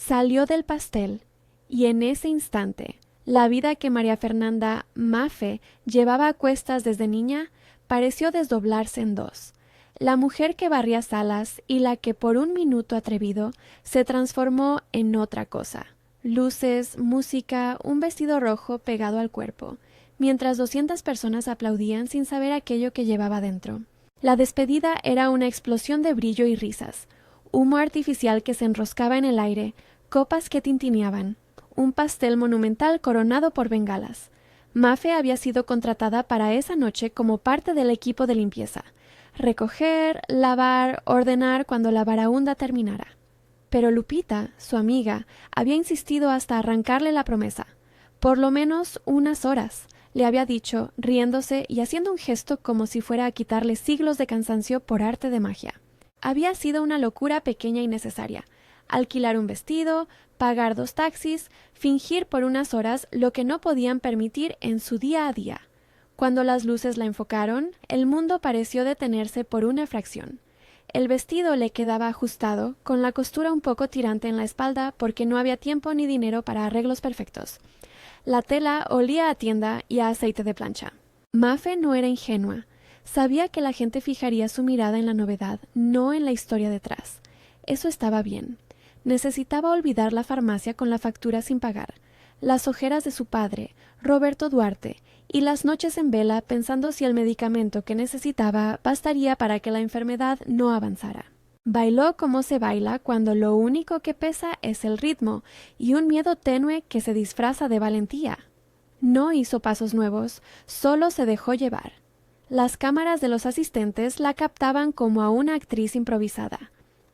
Salió del pastel, y en ese instante, la vida que María Fernanda Maffé llevaba a cuestas desde niña pareció desdoblarse en dos. La mujer que barría salas y la que por un minuto atrevido se transformó en otra cosa. Luces, música, un vestido rojo pegado al cuerpo, mientras 200 personas aplaudían sin saber aquello que llevaba dentro. La despedida era una explosión de brillo y risas, humo artificial que se enroscaba en el aire, copas que tintineaban, un pastel monumental coronado por bengalas. Maffé había sido contratada para esa noche como parte del equipo de limpieza. Recoger, lavar, ordenar cuando la varaunda terminara. Pero Lupita, su amiga, había insistido hasta arrancarle la promesa. Por lo menos unas horas, le había dicho, riéndose y haciendo un gesto como si fuera a quitarle siglos de cansancio por arte de magia. Había sido una locura pequeña y necesaria. Alquilar un vestido, pagar 2 taxis, fingir por unas horas lo que no podían permitir en su día a día. Cuando las luces la enfocaron, el mundo pareció detenerse por una fracción. El vestido le quedaba ajustado, con la costura un poco tirante en la espalda porque no había tiempo ni dinero para arreglos perfectos. La tela olía a tienda y a aceite de plancha. Maffé no era ingenua. Sabía que la gente fijaría su mirada en la novedad, no en la historia detrás. Eso estaba bien. Necesitaba olvidar la farmacia con la factura sin pagar, las ojeras de su padre, Roberto Duarte, y las noches en vela pensando si el medicamento que necesitaba bastaría para que la enfermedad no avanzara. Bailó como se baila cuando lo único que pesa es el ritmo y un miedo tenue que se disfraza de valentía. No hizo pasos nuevos, solo se dejó llevar. Las cámaras de los asistentes la captaban como a una actriz improvisada.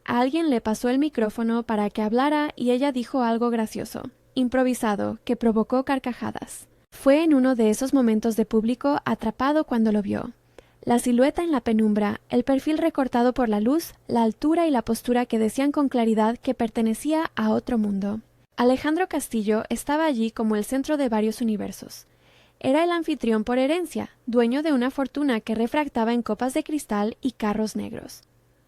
Alguien le pasó el micrófono para que hablara y ella dijo algo gracioso, improvisado, que provocó carcajadas. Fue en uno de esos momentos de público atrapado cuando lo vio. La silueta en la penumbra, el perfil recortado por la luz, la altura y la postura que decían con claridad que pertenecía a otro mundo. Alejandro Castillo estaba allí como el centro de varios universos. Era el anfitrión por herencia, dueño de una fortuna que refractaba en copas de cristal y carros negros.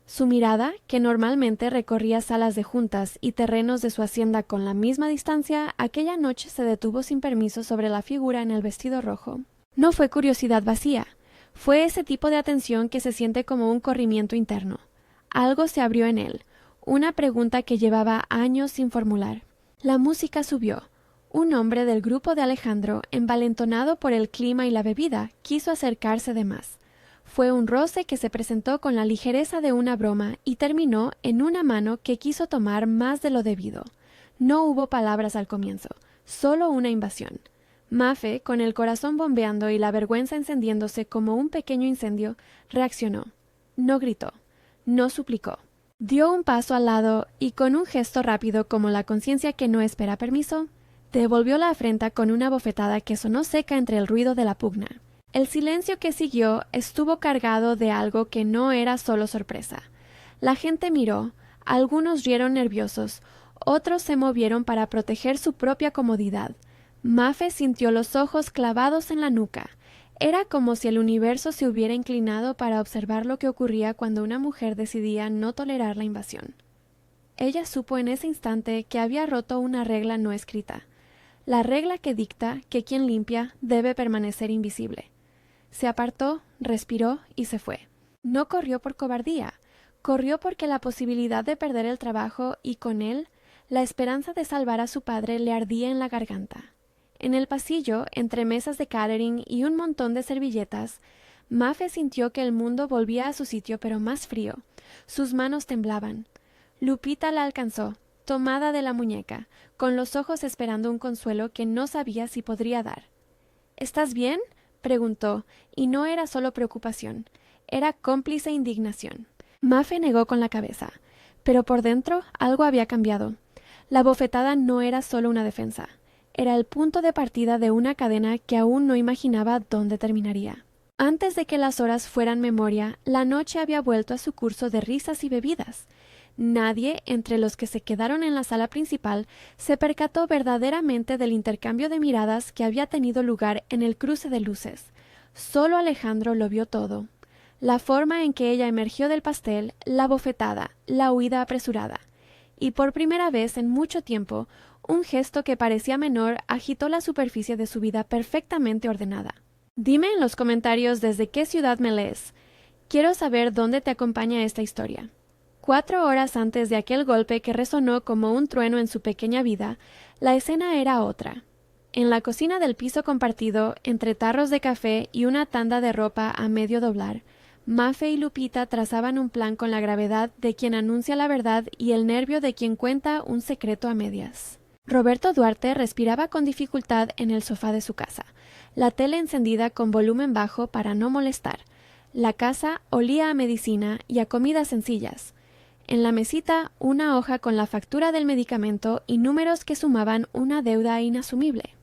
Su mirada, que normalmente recorría salas de juntas y terrenos de su hacienda con la misma distancia, aquella noche se detuvo sin permiso sobre la figura en el vestido rojo. No fue curiosidad vacía, fue ese tipo de atención que se siente como un corrimiento interno. Algo se abrió en él, una pregunta que llevaba años sin formular. La música subió. Un hombre del grupo de Alejandro, envalentonado por el clima y la bebida, quiso acercarse de más. Fue un roce que se presentó con la ligereza de una broma y terminó en una mano que quiso tomar más de lo debido. No hubo palabras al comienzo, solo una invasión. Maffé, con el corazón bombeando y la vergüenza encendiéndose como un pequeño incendio, reaccionó. No gritó, no suplicó. Dio un paso al lado y con un gesto rápido como la conciencia que no espera permiso, devolvió la afrenta con una bofetada que sonó seca entre el ruido de la pugna. El silencio que siguió estuvo cargado de algo que no era solo sorpresa. La gente miró, algunos rieron nerviosos, otros se movieron para proteger su propia comodidad. Maffé sintió los ojos clavados en la nuca. Era como si el universo se hubiera inclinado para observar lo que ocurría cuando una mujer decidía no tolerar la invasión. Ella supo en ese instante que había roto una regla no escrita, la regla que dicta que quien limpia debe permanecer invisible. Se apartó, respiró y se fue. No corrió por cobardía, corrió porque la posibilidad de perder el trabajo y con él la esperanza de salvar a su padre le ardía en la garganta. En el pasillo, entre mesas de catering y un montón de servilletas, Maffé sintió que el mundo volvía a su sitio pero más frío. Sus manos temblaban. Lupita la alcanzó, tomada de la muñeca, con los ojos esperando un consuelo que no sabía si podría dar. ¿Estás bien?, preguntó, y no era solo preocupación, era cómplice indignación. Maffé negó con la cabeza, pero por dentro algo había cambiado. La bofetada no era solo una defensa, era el punto de partida de una cadena que aún no imaginaba dónde terminaría. Antes de que las horas fueran memoria, la noche había vuelto a su curso de risas y bebidas. Nadie, entre los que se quedaron en la sala principal, se percató verdaderamente del intercambio de miradas que había tenido lugar en el cruce de luces. Solo Alejandro lo vio todo. La forma en que ella emergió del pastel, la bofetada, la huida apresurada. y por primera vez en mucho tiempo, un gesto que parecía menor agitó la superficie de su vida perfectamente ordenada. Dime en los comentarios desde qué ciudad me lees. Quiero saber dónde te acompaña esta historia. 4 horas antes de aquel golpe que resonó como un trueno en su pequeña vida, la escena era otra. En la cocina del piso compartido, entre tarros de café y una tanda de ropa a medio doblar, Mafe y Lupita trazaban un plan con la gravedad de quien anuncia la verdad y el nervio de quien cuenta un secreto a medias. Roberto Duarte respiraba con dificultad en el sofá de su casa, la tele encendida con volumen bajo para no molestar. La casa olía a medicina y a comidas sencillas. En la mesita, una hoja con la factura del medicamento y números que sumaban una deuda inasumible.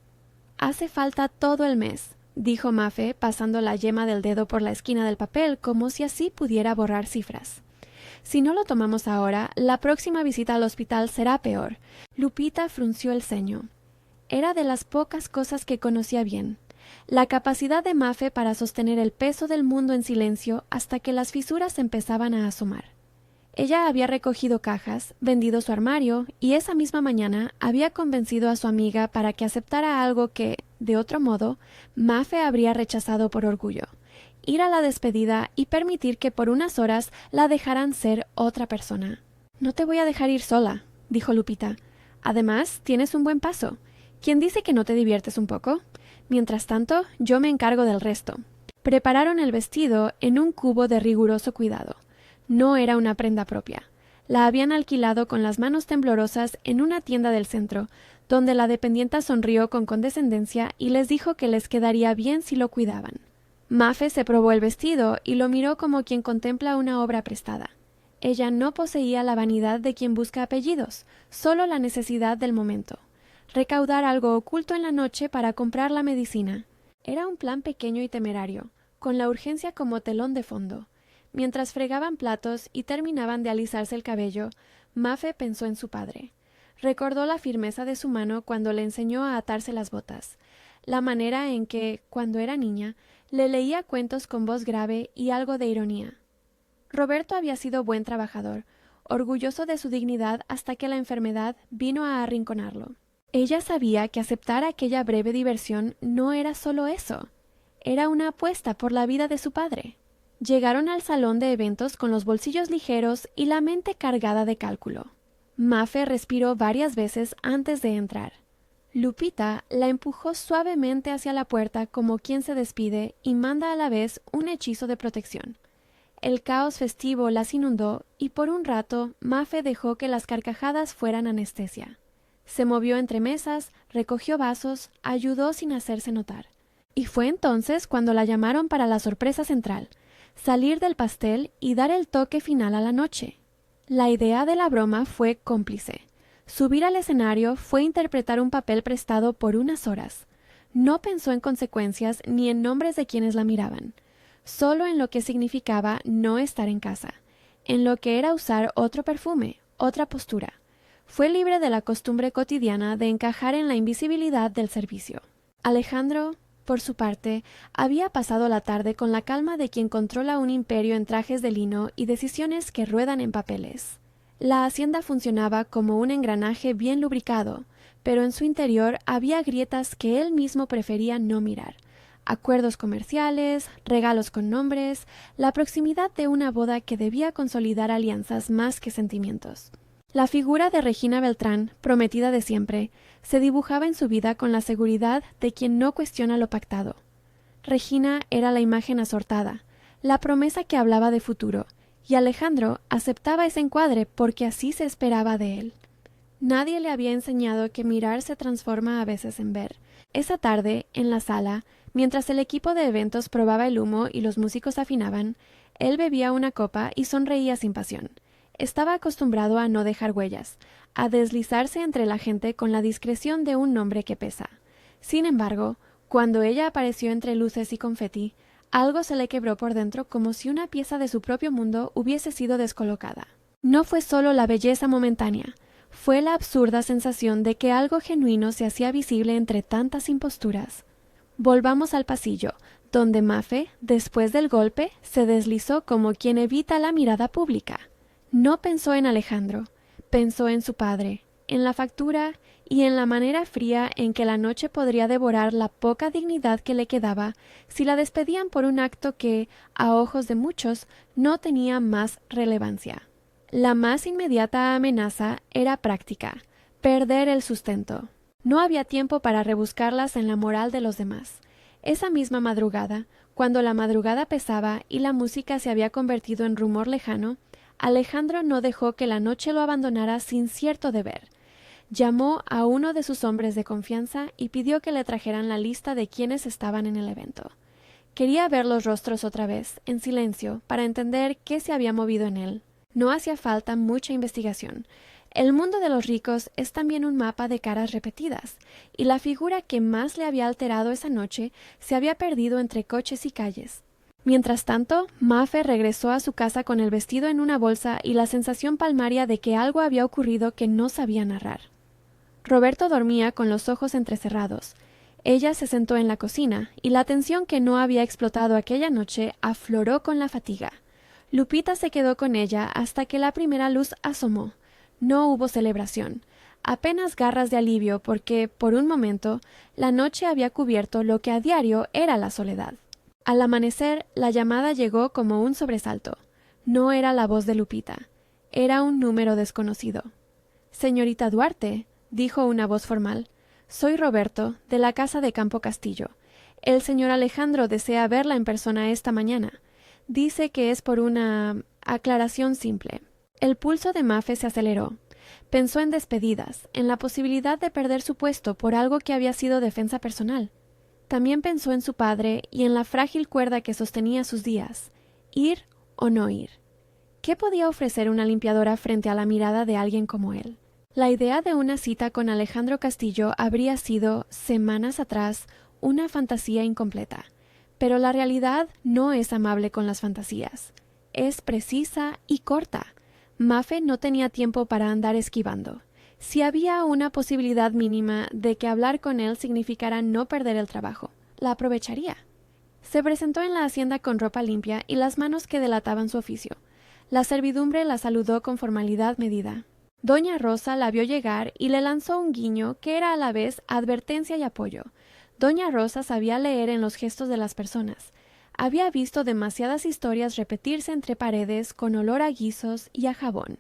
«Hace falta todo el mes», dijo Mafe, pasando la yema del dedo por la esquina del papel como si así pudiera borrar cifras. «Si no lo tomamos ahora, la próxima visita al hospital será peor». Lupita frunció el ceño. Era de las pocas cosas que conocía bien. La capacidad de Mafe para sostener el peso del mundo en silencio hasta que las fisuras empezaban a asomar. Ella había recogido cajas, vendido su armario y esa misma mañana había convencido a su amiga para que aceptara algo que, de otro modo, Mafe habría rechazado por orgullo: ir a la despedida y permitir que por unas horas la dejaran ser otra persona. «No te voy a dejar ir sola», dijo Lupita. «Además, tienes un buen paso. ¿Quién dice que no te diviertes un poco? Mientras tanto, yo me encargo del resto». Prepararon el vestido en un cubo de riguroso cuidado. No era una prenda propia. La habían alquilado con las manos temblorosas en una tienda del centro, donde la dependienta sonrió con condescendencia y les dijo que les quedaría bien si lo cuidaban. Mafe se probó el vestido y lo miró como quien contempla una obra prestada. Ella no poseía la vanidad de quien busca apellidos, solo la necesidad del momento. Recaudar algo oculto en la noche para comprar la medicina. Era un plan pequeño y temerario, con la urgencia como telón de fondo. Mientras fregaban platos y terminaban de alisarse el cabello, Mafe pensó en su padre. Recordó la firmeza de su mano cuando le enseñó a atarse las botas, la manera en que, cuando era niña, le leía cuentos con voz grave y algo de ironía. Roberto había sido buen trabajador, orgulloso de su dignidad hasta que la enfermedad vino a arrinconarlo. Ella sabía que aceptar aquella breve diversión no era solo eso, era una apuesta por la vida de su padre. Llegaron al salón de eventos con los bolsillos ligeros y la mente cargada de cálculo. Mafe respiró varias veces antes de entrar. Lupita la empujó suavemente hacia la puerta como quien se despide y manda a la vez un hechizo de protección. El caos festivo las inundó y por un rato Mafe dejó que las carcajadas fueran anestesia. Se movió entre mesas, recogió vasos, ayudó sin hacerse notar. Y fue entonces cuando la llamaron para la sorpresa central: salir del pastel y dar el toque final a la noche. La idea de la broma fue cómplice. Subir al escenario fue interpretar un papel prestado por unas horas. No pensó en consecuencias ni en nombres de quienes la miraban, solo en lo que significaba no estar en casa, en lo que era usar otro perfume, otra postura. Fue libre de la costumbre cotidiana de encajar en la invisibilidad del servicio. Alejandro, por su parte, había pasado la tarde con la calma de quien controla un imperio en trajes de lino y decisiones que ruedan en papeles. La hacienda funcionaba como un engranaje bien lubricado, pero en su interior había grietas que él mismo prefería no mirar. Acuerdos comerciales, regalos con nombres, la proximidad de una boda que debía consolidar alianzas más que sentimientos. La figura de Regina Beltrán, prometida de siempre, se dibujaba en su vida con la seguridad de quien no cuestiona lo pactado. Regina era la imagen asortada, la promesa que hablaba de futuro, y Alejandro aceptaba ese encuadre porque así se esperaba de él. Nadie le había enseñado que mirar se transforma a veces en ver. Esa tarde, en la sala, mientras el equipo de eventos probaba el humo y los músicos afinaban, él bebía una copa y sonreía sin pasión. Estaba acostumbrado a no dejar huellas, a deslizarse entre la gente con la discreción de un hombre que pesa. Sin embargo, cuando ella apareció entre luces y confeti, algo se le quebró por dentro como si una pieza de su propio mundo hubiese sido descolocada. No fue solo la belleza momentánea, fue la absurda sensación de que algo genuino se hacía visible entre tantas imposturas. Volvamos al pasillo, donde Mafe, después del golpe, se deslizó como quien evita la mirada pública. No pensó en Alejandro, Pensó en su padre, en la factura y en la manera fría en que la noche podría devorar la poca dignidad que le quedaba si la despedían por un acto que, a ojos de muchos, no tenía más relevancia. La más inmediata amenaza era práctica: perder el sustento. No había tiempo para rebuscarlas en la moral de los demás. Esa misma madrugada, cuando la madrugada pesaba y la música se había convertido en rumor lejano, Alejandro no dejó que la noche lo abandonara sin cierto deber. Llamó a uno de sus hombres de confianza y pidió que le trajeran la lista de quienes estaban en el evento. Quería ver los rostros otra vez, en silencio, para entender qué se había movido en él. No hacía falta mucha investigación. El mundo de los ricos es también un mapa de caras repetidas, y la figura que más le había alterado esa noche se había perdido entre coches y calles. Mientras tanto, Mafe regresó a su casa con el vestido en una bolsa y la sensación palmaria de que algo había ocurrido que no sabía narrar. Roberto dormía con los ojos entrecerrados. Ella se sentó en la cocina, y la tensión que no había explotado aquella noche afloró con la fatiga. Lupita se quedó con ella hasta que la primera luz asomó. No hubo celebración, apenas garras de alivio porque, por un momento, la noche había cubierto lo que a diario era la soledad. Al amanecer, la llamada llegó como un sobresalto. No era la voz de Lupita, era un número desconocido. «Señorita Duarte», dijo una voz formal, «soy Roberto, de la casa de Campo Castillo. El señor Alejandro desea verla en persona esta mañana. Dice que es por una aclaración simple». El pulso de Mafe se aceleró. Pensó en despedidas, en la posibilidad de perder su puesto por algo que había sido defensa personal. También pensó en su padre y en la frágil cuerda que sostenía sus días. ¿Ir o no ir? ¿Qué podía ofrecer una limpiadora frente a la mirada de alguien como él? La idea de una cita con Alejandro Castillo habría sido, semanas atrás, una fantasía incompleta. Pero la realidad no es amable con las fantasías. Es precisa y corta. Mafe no tenía tiempo para andar esquivando. Si había una posibilidad mínima de que hablar con él significara no perder el trabajo, la aprovecharía. Se presentó en la hacienda con ropa limpia y las manos que delataban su oficio. La servidumbre la saludó con formalidad medida. Doña Rosa la vio llegar y le lanzó un guiño que era a la vez advertencia y apoyo. Doña Rosa sabía leer en los gestos de las personas. Había visto demasiadas historias repetirse entre paredes con olor a guisos y a jabón.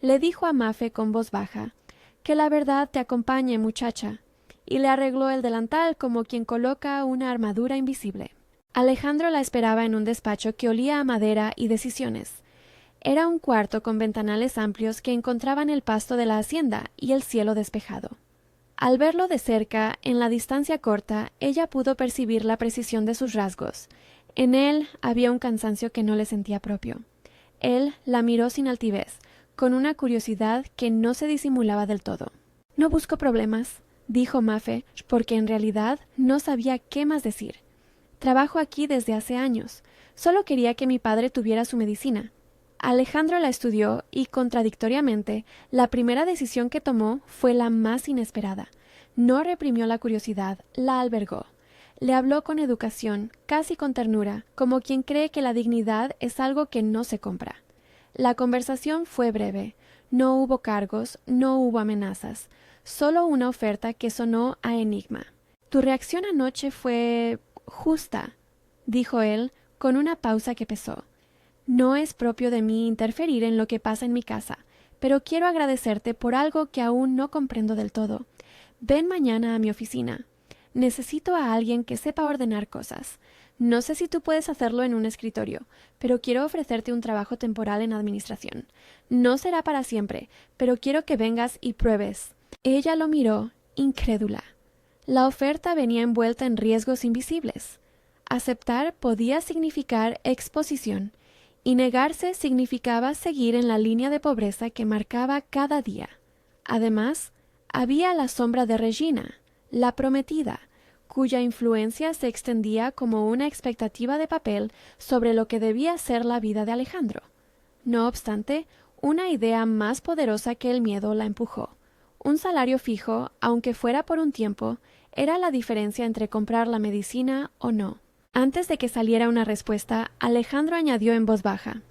Le dijo a Mafe con voz baja: «Que la verdad te acompañe, muchacha», y le arregló el delantal como quien coloca una armadura invisible. Alejandro la esperaba en un despacho que olía a madera y decisiones. Era un cuarto con ventanales amplios que encontraban el pasto de la hacienda y el cielo despejado. Al verlo de cerca, en la distancia corta, ella pudo percibir la precisión de sus rasgos. En él había un cansancio que no le sentía propio. Él la miró sin altivez, con una curiosidad que no se disimulaba del todo. «No busco problemas», dijo Mafe, porque en realidad no sabía qué más decir. «Trabajo aquí desde hace años. Solo quería que mi padre tuviera su medicina». Alejandro la estudió y, contradictoriamente, la primera decisión que tomó fue la más inesperada. No reprimió la curiosidad, la albergó. Le habló con educación, casi con ternura, como quien cree que la dignidad es algo que no se compra. La conversación fue breve. No hubo cargos, no hubo amenazas, solo una oferta que sonó a enigma. «Tu reacción anoche fue justa», dijo él, con una pausa que pesó. «No es propio de mí interferir en lo que pasa en mi casa, pero quiero agradecerte por algo que aún no comprendo del todo. Ven mañana a mi oficina. Necesito a alguien que sepa ordenar cosas. No sé si tú puedes hacerlo en un escritorio, pero quiero ofrecerte un trabajo temporal en administración. No será para siempre, pero quiero que vengas y pruebes». Ella lo miró, incrédula. La oferta venía envuelta en riesgos invisibles. Aceptar podía significar exposición, y negarse significaba seguir en la línea de pobreza que marcaba cada día. Además, había la sombra de Regina, la prometida, cuya influencia se extendía como una expectativa de papel sobre lo que debía ser la vida de Alejandro. No obstante, una idea más poderosa que el miedo la empujó. Un salario fijo, aunque fuera por un tiempo, era la diferencia entre comprar la medicina o no. Antes de que saliera una respuesta, Alejandro añadió en voz baja: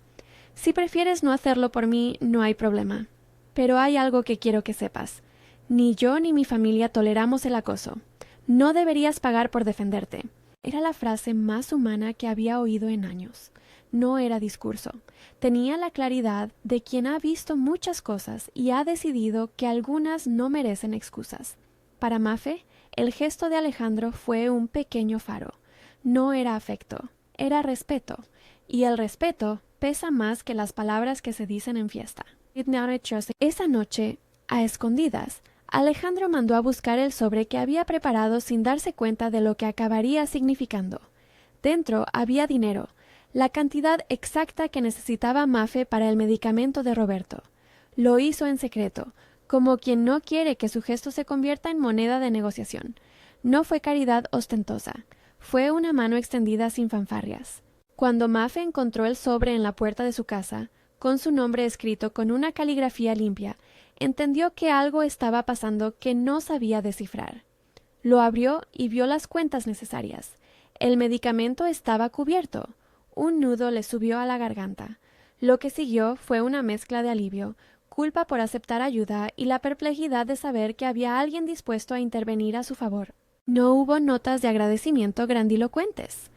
«Si prefieres no hacerlo por mí, no hay problema». Pero hay algo que quiero que sepas. Ni yo ni mi familia toleramos el acoso. No deberías pagar por defenderte. Era la frase más humana que había oído en años. No era discurso. Tenía la claridad de quien ha visto muchas cosas y ha decidido que algunas no merecen excusas. Para Mafe, el gesto de Alejandro fue un pequeño faro. No era afecto, era respeto. Y el respeto pesa más que las palabras que se dicen en fiesta. Esa noche, a escondidas, Alejandro mandó a buscar el sobre que había preparado sin darse cuenta de lo que acabaría significando. Dentro había dinero, la cantidad exacta que necesitaba Mafe para el medicamento de Roberto. Lo hizo en secreto, como quien no quiere que su gesto se convierta en moneda de negociación. No fue caridad ostentosa, fue una mano extendida sin fanfarrias. Cuando Mafe encontró el sobre en la puerta de su casa, con su nombre escrito con una caligrafía limpia, entendió que algo estaba pasando que no sabía descifrar. Lo abrió y vio las cuentas necesarias. El medicamento estaba cubierto. Un nudo le subió a la garganta. Lo que siguió fue una mezcla de alivio, culpa por aceptar ayuda y la perplejidad de saber que había alguien dispuesto a intervenir a su favor. No hubo notas de agradecimiento grandilocuentes.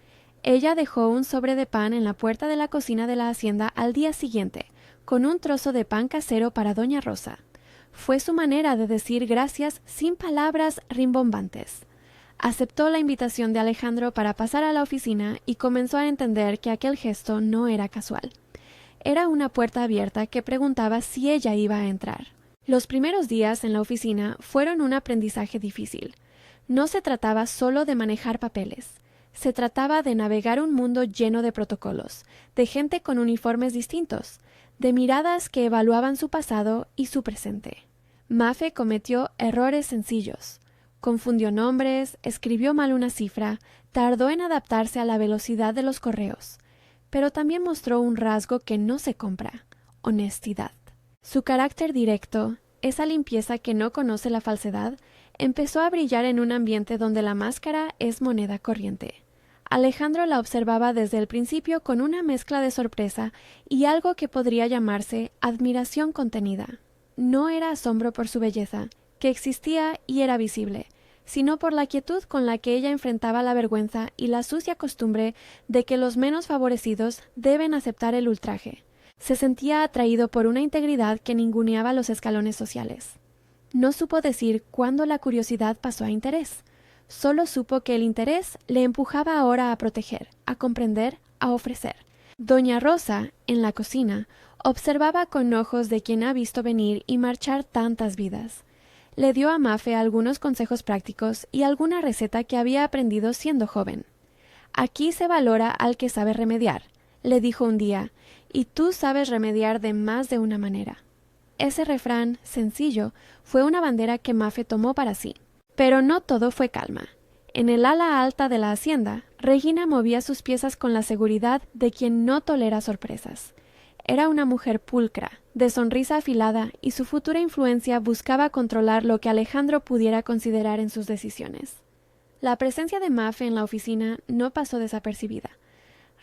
Ella dejó un sobre de pan en la puerta de la cocina de la hacienda al día siguiente, con un trozo de pan casero para doña Rosa. Fue su manera de decir gracias sin palabras rimbombantes. Aceptó la invitación de Alejandro para pasar a la oficina y comenzó a entender que aquel gesto no era casual. Era una puerta abierta que preguntaba si ella iba a entrar. Los primeros días en la oficina fueron un aprendizaje difícil. No se trataba solo de manejar papeles. Se trataba de navegar un mundo lleno de protocolos, de gente con uniformes distintos, de miradas que evaluaban su pasado y su presente. Mafe cometió errores sencillos. Confundió nombres, escribió mal una cifra, tardó en adaptarse a la velocidad de los correos, pero también mostró un rasgo que no se compra: honestidad. Su carácter directo, esa limpieza que no conoce la falsedad, empezó a brillar en un ambiente donde la máscara es moneda corriente. Alejandro la observaba desde el principio con una mezcla de sorpresa y algo que podría llamarse admiración contenida. No era asombro por su belleza, que existía y era visible, sino por la quietud con la que ella enfrentaba la vergüenza y la sucia costumbre de que los menos favorecidos deben aceptar el ultraje. Se sentía atraído por una integridad que ninguneaba los escalones sociales. No supo decir cuándo la curiosidad pasó a interés. Solo supo que el interés le empujaba ahora a proteger, a comprender, a ofrecer. Doña Rosa, en la cocina, observaba con ojos de quien ha visto venir y marchar tantas vidas. Le dio a Mafe algunos consejos prácticos y alguna receta que había aprendido siendo joven. «Aquí se valora al que sabe remediar», le dijo un día, «y tú sabes remediar de más de una manera». Ese refrán, sencillo, fue una bandera que Mafe tomó para sí. Pero no todo fue calma. En el ala alta de la hacienda, Regina movía sus piezas con la seguridad de quien no tolera sorpresas. Era una mujer pulcra, de sonrisa afilada, y su futura influencia buscaba controlar lo que Alejandro pudiera considerar en sus decisiones. La presencia de Mafe en la oficina no pasó desapercibida.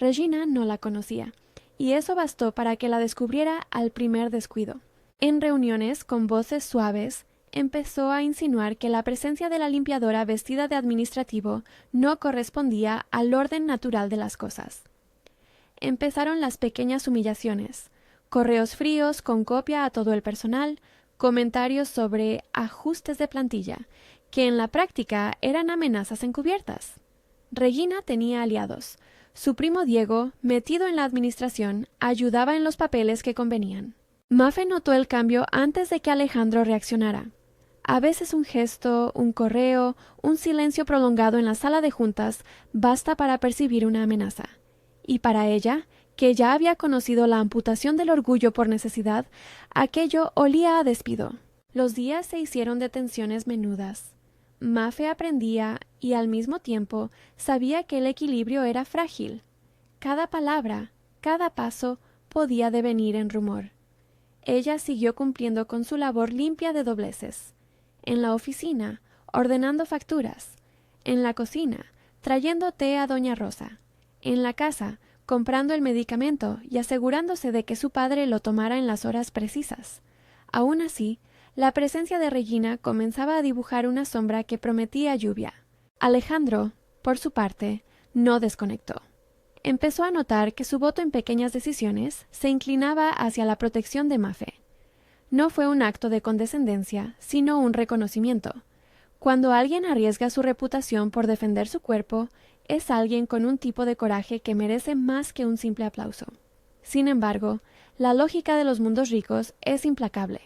Regina no la conocía, y eso bastó para que la descubriera al primer descuido. En reuniones, con voces suaves, empezó a insinuar que la presencia de la limpiadora vestida de administrativo no correspondía al orden natural de las cosas. Empezaron las pequeñas humillaciones, correos fríos con copia a todo el personal, comentarios sobre ajustes de plantilla, que en la práctica eran amenazas encubiertas. Regina tenía aliados. Su primo Diego, metido en la administración, ayudaba en los papeles que convenían. Mafe notó el cambio antes de que Alejandro reaccionara. A veces un gesto, un correo, un silencio prolongado en la sala de juntas basta para percibir una amenaza. Y para ella, que ya había conocido la amputación del orgullo por necesidad, aquello olía a despido. Los días se hicieron de tensiones menudas. Mafe aprendía y al mismo tiempo sabía que el equilibrio era frágil. Cada palabra, cada paso podía devenir en rumor. Ella siguió cumpliendo con su labor limpia de dobleces. En la oficina, ordenando facturas. En la cocina, trayendo té a doña Rosa. En la casa, comprando el medicamento y asegurándose de que su padre lo tomara en las horas precisas. Aún así, la presencia de Regina comenzaba a dibujar una sombra que prometía lluvia. Alejandro, por su parte, no desconectó. Empezó a notar que su voto en pequeñas decisiones se inclinaba hacia la protección de Mafe. No fue un acto de condescendencia, sino un reconocimiento. Cuando alguien arriesga su reputación por defender su cuerpo, es alguien con un tipo de coraje que merece más que un simple aplauso. Sin embargo, la lógica de los mundos ricos es implacable.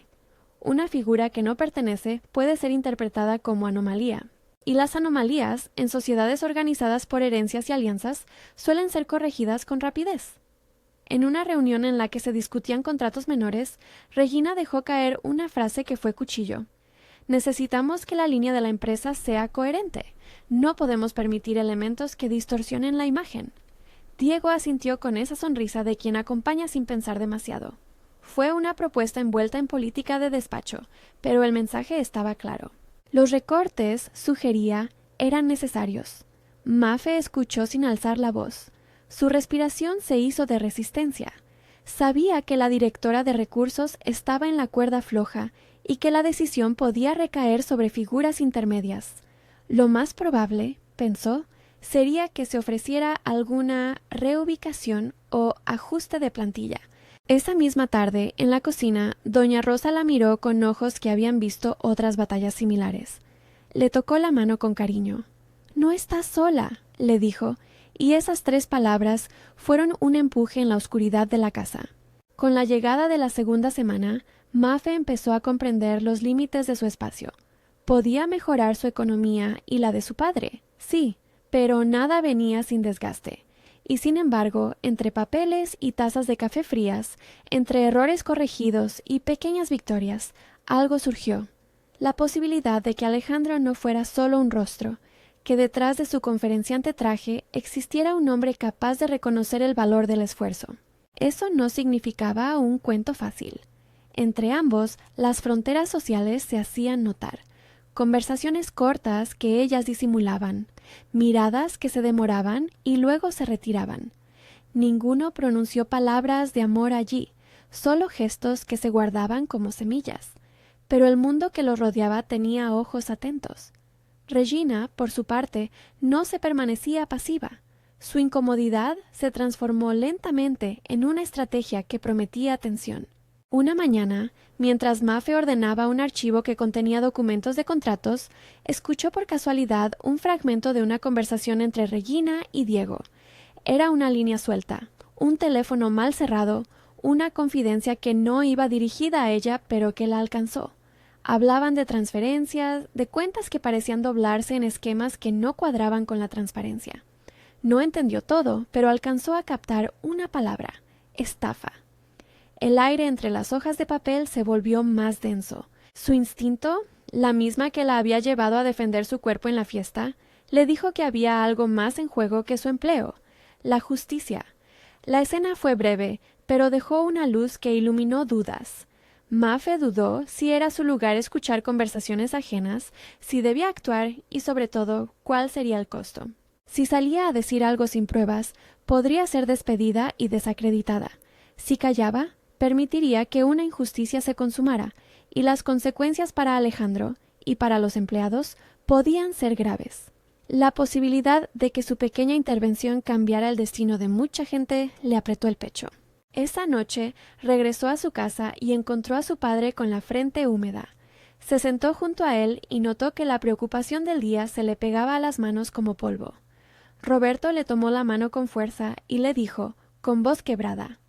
Una figura que no pertenece puede ser interpretada como anomalía, y las anomalías, en sociedades organizadas por herencias y alianzas, suelen ser corregidas con rapidez. En una reunión en la que se discutían contratos menores, Regina dejó caer una frase que fue cuchillo. Necesitamos que la línea de la empresa sea coherente. No podemos permitir elementos que distorsionen la imagen. Diego asintió con esa sonrisa de quien acompaña sin pensar demasiado. Fue una propuesta envuelta en política de despacho, pero el mensaje estaba claro. Los recortes, sugería, eran necesarios. Mafe escuchó sin alzar la voz. Su respiración se hizo de resistencia. Sabía que la directora de recursos estaba en la cuerda floja y que la decisión podía recaer sobre figuras intermedias. Lo más probable, pensó, sería que se ofreciera alguna reubicación o ajuste de plantilla. Esa misma tarde, en la cocina, doña Rosa la miró con ojos que habían visto otras batallas similares. Le tocó la mano con cariño. «No estás sola», le dijo, y esas 3 palabras fueron un empuje en la oscuridad de la casa. Con la llegada de la segunda semana, Mafe empezó a comprender los límites de su espacio. Podía mejorar su economía y la de su padre, sí, pero nada venía sin desgaste. Y sin embargo, entre papeles y tazas de café frías, entre errores corregidos y pequeñas victorias, algo surgió. La posibilidad de que Alejandro no fuera solo un rostro, que detrás de su conferenciante traje existiera un hombre capaz de reconocer el valor del esfuerzo. Eso no significaba un cuento fácil. Entre ambos, las fronteras sociales se hacían notar. Conversaciones cortas que ellas disimulaban, miradas que se demoraban y luego se retiraban. Ninguno pronunció palabras de amor allí, solo gestos que se guardaban como semillas. Pero el mundo que los rodeaba tenía ojos atentos. Regina, por su parte, no se permanecía pasiva. Su incomodidad se transformó lentamente en una estrategia que prometía atención. Una mañana, mientras Mafe ordenaba un archivo que contenía documentos de contratos, escuchó por casualidad un fragmento de una conversación entre Regina y Diego. Era una línea suelta, un teléfono mal cerrado, una confidencia que no iba dirigida a ella, pero que la alcanzó. Hablaban de transferencias, de cuentas que parecían doblarse en esquemas que no cuadraban con la transparencia. No entendió todo, pero alcanzó a captar una palabra: estafa. El aire entre las hojas de papel se volvió más denso. Su instinto, la misma que la había llevado a defender su cuerpo en la fiesta, le dijo que había algo más en juego que su empleo: la justicia. La escena fue breve, pero dejó una luz que iluminó dudas. Mafe dudó si era su lugar escuchar conversaciones ajenas, si debía actuar y, sobre todo, cuál sería el costo. Si salía a decir algo sin pruebas, podría ser despedida y desacreditada. Si callaba, permitiría que una injusticia se consumara, y las consecuencias para Alejandro y para los empleados podían ser graves. La posibilidad de que su pequeña intervención cambiara el destino de mucha gente le apretó el pecho. Esa noche regresó a su casa y encontró a su padre con la frente húmeda. Se sentó junto a él y notó que la preocupación del día se le pegaba a las manos como polvo. Roberto le tomó la mano con fuerza y le dijo, con voz quebrada: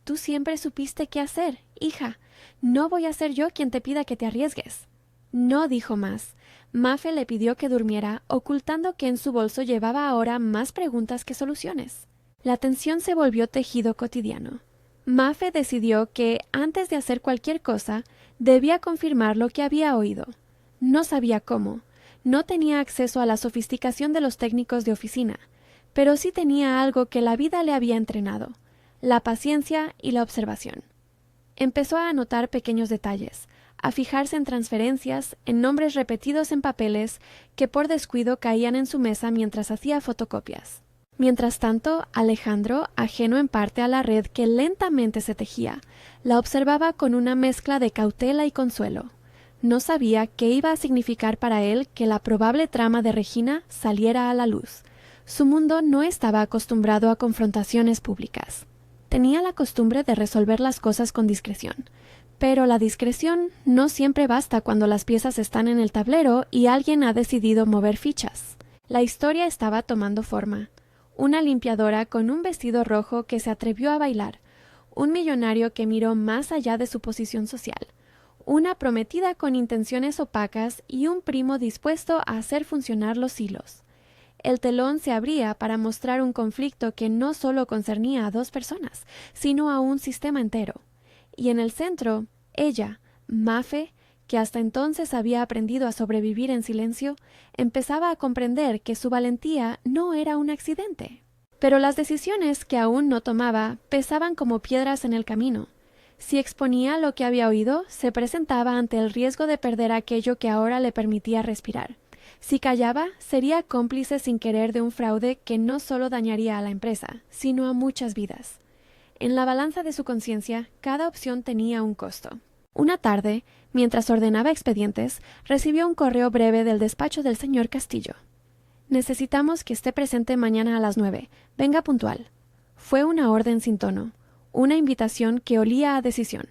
«Tú siempre supiste qué hacer, hija. No voy a ser yo quien te pida que te arriesgues». No dijo más. Mafe le pidió que durmiera, ocultando que en su bolso llevaba ahora más preguntas que soluciones. La tensión se volvió tejido cotidiano. Mafe decidió que, antes de hacer cualquier cosa, debía confirmar lo que había oído. No sabía cómo. No tenía acceso a la sofisticación de los técnicos de oficina, pero sí tenía algo que la vida le había entrenado: la paciencia y la observación. Empezó a anotar pequeños detalles, a fijarse en transferencias, en nombres repetidos en papeles que por descuido caían en su mesa mientras hacía fotocopias. Mientras tanto, Alejandro, ajeno en parte a la red que lentamente se tejía, la observaba con una mezcla de cautela y consuelo. No sabía qué iba a significar para él que la probable trama de Regina saliera a la luz. Su mundo no estaba acostumbrado a confrontaciones públicas. Tenía la costumbre de resolver las cosas con discreción. Pero la discreción no siempre basta cuando las piezas están en el tablero y alguien ha decidido mover fichas. La historia estaba tomando forma. Una limpiadora con un vestido rojo que se atrevió a bailar, un millonario que miró más allá de su posición social, una prometida con intenciones opacas y un primo dispuesto a hacer funcionar los hilos. El telón se abría para mostrar un conflicto que no solo concernía a dos personas, sino a un sistema entero. Y en el centro, ella, Mafe, que hasta entonces había aprendido a sobrevivir en silencio, empezaba a comprender que su valentía no era un accidente. Pero las decisiones que aún no tomaba pesaban como piedras en el camino. Si exponía lo que había oído, se presentaba ante el riesgo de perder aquello que ahora le permitía respirar. Si callaba, sería cómplice sin querer de un fraude que no solo dañaría a la empresa, sino a muchas vidas. En la balanza de su conciencia, cada opción tenía un costo. Una tarde, mientras ordenaba expedientes, recibió un correo breve del despacho del señor Castillo. «Necesitamos que esté presente mañana a las 9. Venga puntual». Fue una orden sin tono, una invitación que olía a decisión.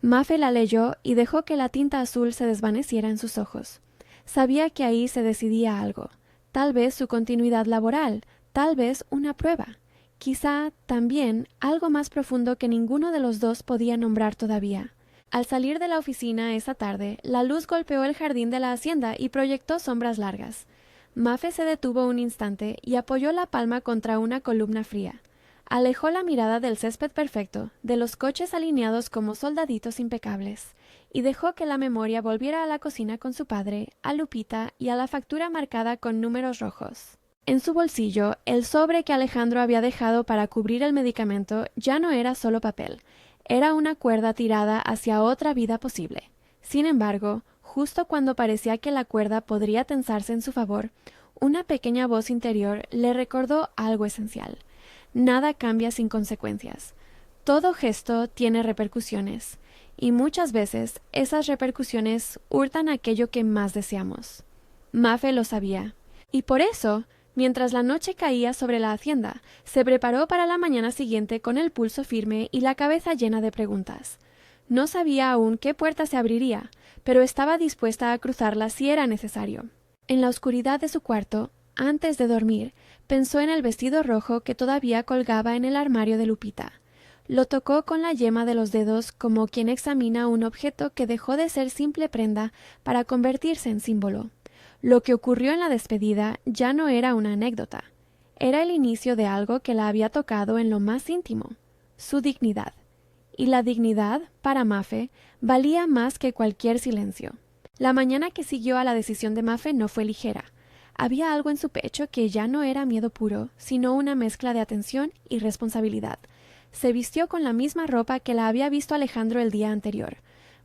Mafe la leyó y dejó que la tinta azul se desvaneciera en sus ojos. Sabía que ahí se decidía algo, tal vez su continuidad laboral, tal vez una prueba, quizá también algo más profundo que ninguno de los dos podía nombrar todavía. Al salir de la oficina esa tarde, la luz golpeó el jardín de la hacienda y proyectó sombras largas. Mafe se detuvo un instante y apoyó la palma contra una columna fría. Alejó la mirada del césped perfecto, de los coches alineados como soldaditos impecables, y dejó que la memoria volviera a la cocina con su padre, a Lupita y a la factura marcada con números rojos. En su bolsillo, el sobre que Alejandro había dejado para cubrir el medicamento ya no era solo papel, era una cuerda tirada hacia otra vida posible. Sin embargo, justo cuando parecía que la cuerda podría tensarse en su favor, una pequeña voz interior le recordó algo esencial. Nada cambia sin consecuencias. Todo gesto tiene repercusiones, y muchas veces esas repercusiones hurtan aquello que más deseamos. Mafe lo sabía, y por eso, mientras la noche caía sobre la hacienda, se preparó para la mañana siguiente con el pulso firme y la cabeza llena de preguntas. No sabía aún qué puerta se abriría, pero estaba dispuesta a cruzarla si era necesario. En la oscuridad de su cuarto, antes de dormir, pensó en el vestido rojo que todavía colgaba en el armario de Lupita. Lo tocó con la yema de los dedos como quien examina un objeto que dejó de ser simple prenda para convertirse en símbolo. Lo que ocurrió en la despedida ya no era una anécdota. Era el inicio de algo que la había tocado en lo más íntimo, su dignidad. Y la dignidad, para Mafe, valía más que cualquier silencio. La mañana que siguió a la decisión de Mafe no fue ligera. Había algo en su pecho que ya no era miedo puro, sino una mezcla de atención y responsabilidad. Se vistió con la misma ropa que la había visto Alejandro el día anterior.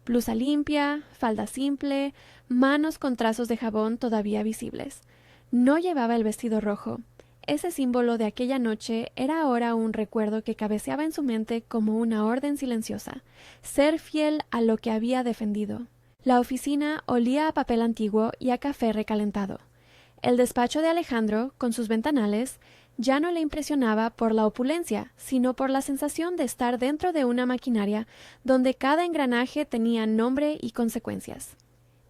Blusa limpia, falda simple, manos con trazos de jabón todavía visibles. No llevaba el vestido rojo. Ese símbolo de aquella noche era ahora un recuerdo que cabeceaba en su mente como una orden silenciosa. Ser fiel a lo que había defendido. La oficina olía a papel antiguo y a café recalentado. El despacho de Alejandro, con sus ventanales, ya no le impresionaba por la opulencia, sino por la sensación de estar dentro de una maquinaria donde cada engranaje tenía nombre y consecuencias.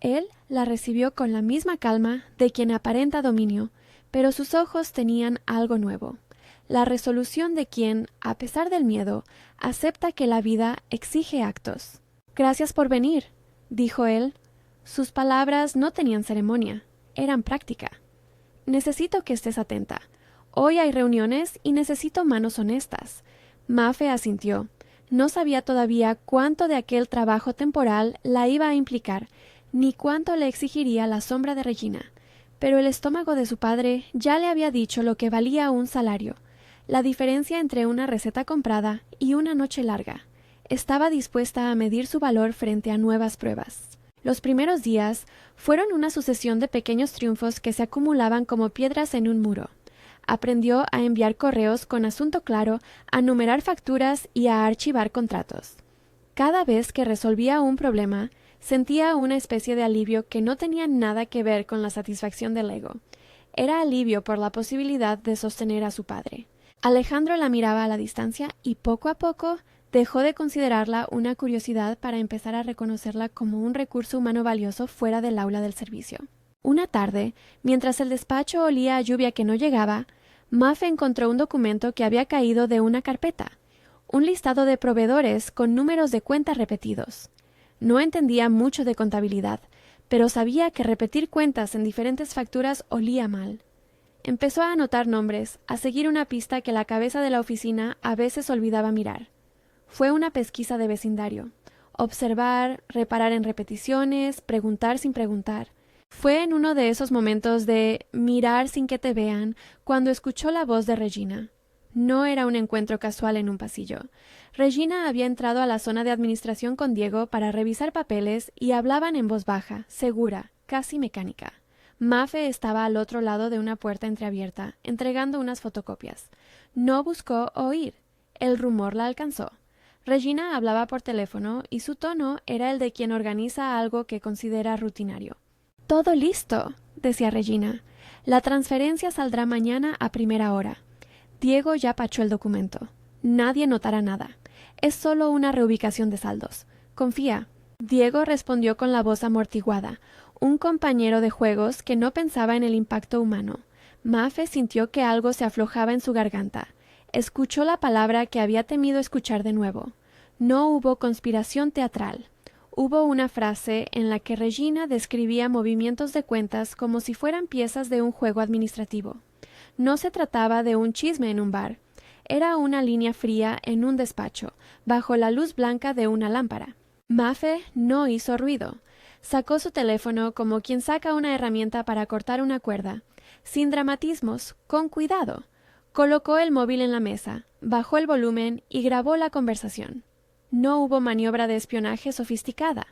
Él la recibió con la misma calma de quien aparenta dominio, pero sus ojos tenían algo nuevo, la resolución de quien, a pesar del miedo, acepta que la vida exige actos. «Gracias por venir», dijo él. Sus palabras no tenían ceremonia, eran práctica. «Necesito que estés atenta. Hoy hay reuniones y necesito manos honestas». Mafe asintió. No sabía todavía cuánto de aquel trabajo temporal la iba a implicar, ni cuánto le exigiría la sombra de Regina. Pero el estómago de su padre ya le había dicho lo que valía un salario, la diferencia entre una receta comprada y una noche larga. Estaba dispuesta a medir su valor frente a nuevas pruebas. Los primeros días fueron una sucesión de pequeños triunfos que se acumulaban como piedras en un muro. Aprendió a enviar correos con asunto claro, a numerar facturas y a archivar contratos. Cada vez que resolvía un problema, sentía una especie de alivio que no tenía nada que ver con la satisfacción del ego. Era alivio por la posibilidad de sostener a su padre. Alejandro la miraba a la distancia y poco a poco dejó de considerarla una curiosidad para empezar a reconocerla como un recurso humano valioso fuera del aula del servicio. Una tarde, mientras el despacho olía a lluvia que no llegaba, Mafe encontró un documento que había caído de una carpeta, un listado de proveedores con números de cuenta repetidos. No entendía mucho de contabilidad, pero sabía que repetir cuentas en diferentes facturas olía mal. Empezó a anotar nombres, a seguir una pista que la cabeza de la oficina a veces olvidaba mirar. Fue una pesquisa de vecindario. Observar, reparar en repeticiones, preguntar sin preguntar. Fue en uno de esos momentos de mirar sin que te vean cuando escuchó la voz de Regina. No era un encuentro casual en un pasillo. Regina había entrado a la zona de administración con Diego para revisar papeles y hablaban en voz baja, segura, casi mecánica. Mafe estaba al otro lado de una puerta entreabierta, entregando unas fotocopias. No buscó oír. El rumor la alcanzó. Regina hablaba por teléfono y su tono era el de quien organiza algo que considera rutinario. «Todo listo», decía Regina. «La transferencia saldrá mañana a primera hora. Diego ya pachó el documento. Nadie notará nada. Es solo una reubicación de saldos. Confía». Diego respondió con la voz amortiguada, un compañero de juegos que no pensaba en el impacto humano. Mafe sintió que algo se aflojaba en su garganta. Escuchó la palabra que había temido escuchar de nuevo. No hubo conspiración teatral. Hubo una frase en la que Regina describía movimientos de cuentas como si fueran piezas de un juego administrativo. No se trataba de un chisme en un bar. Era una línea fría en un despacho, bajo la luz blanca de una lámpara. Mafe no hizo ruido. Sacó su teléfono como quien saca una herramienta para cortar una cuerda. Sin dramatismos, con cuidado. Colocó el móvil en la mesa, bajó el volumen y grabó la conversación. No hubo maniobra de espionaje sofisticada.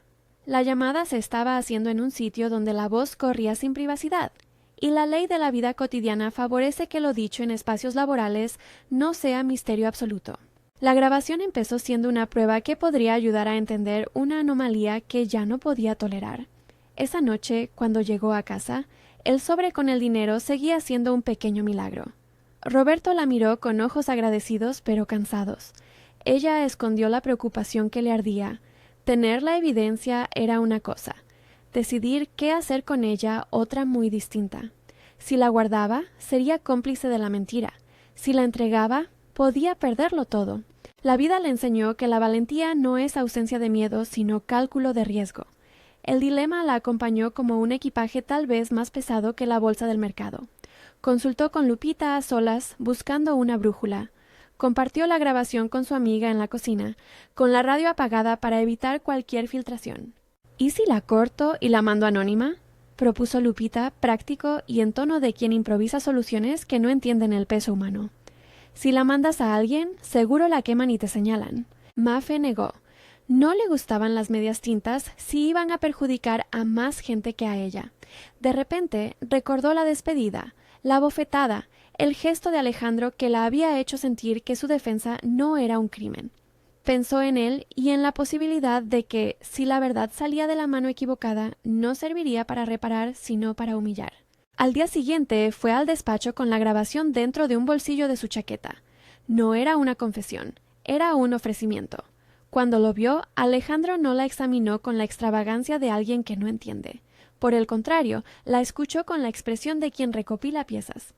La llamada se estaba haciendo en un sitio donde la voz corría sin privacidad, y la ley de la vida cotidiana favorece que lo dicho en espacios laborales no sea misterio absoluto. La grabación empezó siendo una prueba que podría ayudar a entender una anomalía que ya no podía tolerar. Esa noche, cuando llegó a casa, el sobre con el dinero seguía siendo un pequeño milagro. Roberto la miró con ojos agradecidos pero cansados. Ella escondió la preocupación que le ardía. Tener la evidencia era una cosa. Decidir qué hacer con ella otra muy distinta. Si la guardaba, sería cómplice de la mentira. Si la entregaba, podía perderlo todo. La vida le enseñó que la valentía no es ausencia de miedo, sino cálculo de riesgo. El dilema la acompañó como un equipaje tal vez más pesado que la bolsa del mercado. Consultó con Lupita a solas, buscando una brújula. Compartió la grabación con su amiga en la cocina, con la radio apagada para evitar cualquier filtración. ¿Y si la corto y la mando anónima?, propuso Lupita, práctico y en tono de quien improvisa soluciones que no entienden el peso humano. Si la mandas a alguien, seguro la queman y te señalan. Mafe negó. No le gustaban las medias tintas si iban a perjudicar a más gente que a ella. De repente recordó la despedida, la bofetada, el gesto de Alejandro que la había hecho sentir que su defensa no era un crimen. Pensó en él y en la posibilidad de que, si la verdad salía de la mano equivocada, no serviría para reparar, sino para humillar. Al día siguiente fue al despacho con la grabación dentro de un bolsillo de su chaqueta. No era una confesión, era un ofrecimiento. Cuando lo vio, Alejandro no la examinó con la extravagancia de alguien que no entiende. Por el contrario, la escuchó con la expresión de quien recopila piezas.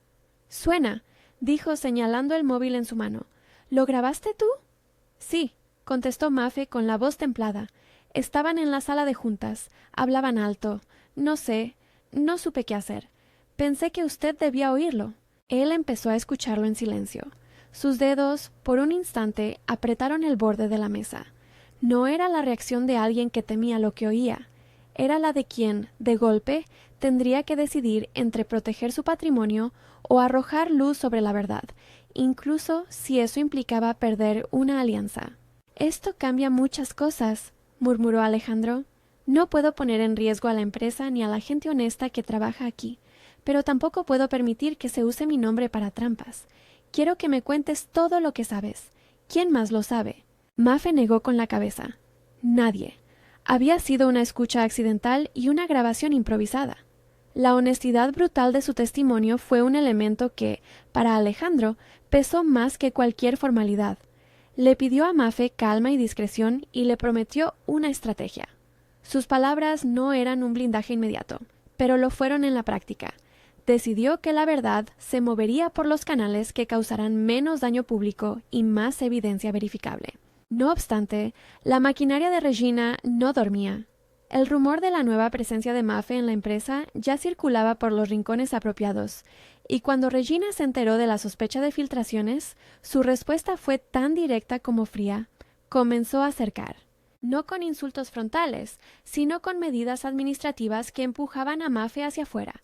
«Suena», dijo señalando el móvil en su mano. «¿Lo grabaste tú?» «Sí», contestó Mafe con la voz templada. «Estaban en la sala de juntas. Hablaban alto. No sé. No supe qué hacer. Pensé que usted debía oírlo». Él empezó a escucharlo en silencio. Sus dedos, por un instante, apretaron el borde de la mesa. No era la reacción de alguien que temía lo que oía. Era la de quien, de golpe, tendría que decidir entre proteger su patrimonio o arrojar luz sobre la verdad, incluso si eso implicaba perder una alianza. «Esto cambia muchas cosas», murmuró Alejandro. «No puedo poner en riesgo a la empresa ni a la gente honesta que trabaja aquí, pero tampoco puedo permitir que se use mi nombre para trampas. Quiero que me cuentes todo lo que sabes. ¿Quién más lo sabe? Mafe negó con la cabeza. Nadie. Había sido una escucha accidental y una grabación improvisada. La honestidad brutal de su testimonio fue un elemento que, para Alejandro, pesó más que cualquier formalidad. Le pidió a Mafe calma y discreción y le prometió una estrategia. Sus palabras no eran un blindaje inmediato, pero lo fueron en la práctica. Decidió que la verdad se movería por los canales que causaran menos daño público y más evidencia verificable. No obstante, la maquinaria de Regina no dormía. El rumor de la nueva presencia de Mafe en la empresa ya circulaba por los rincones apropiados, y cuando Regina se enteró de la sospecha de filtraciones, su respuesta fue tan directa como fría. Comenzó a acercar. No con insultos frontales, sino con medidas administrativas que empujaban a Mafe hacia afuera.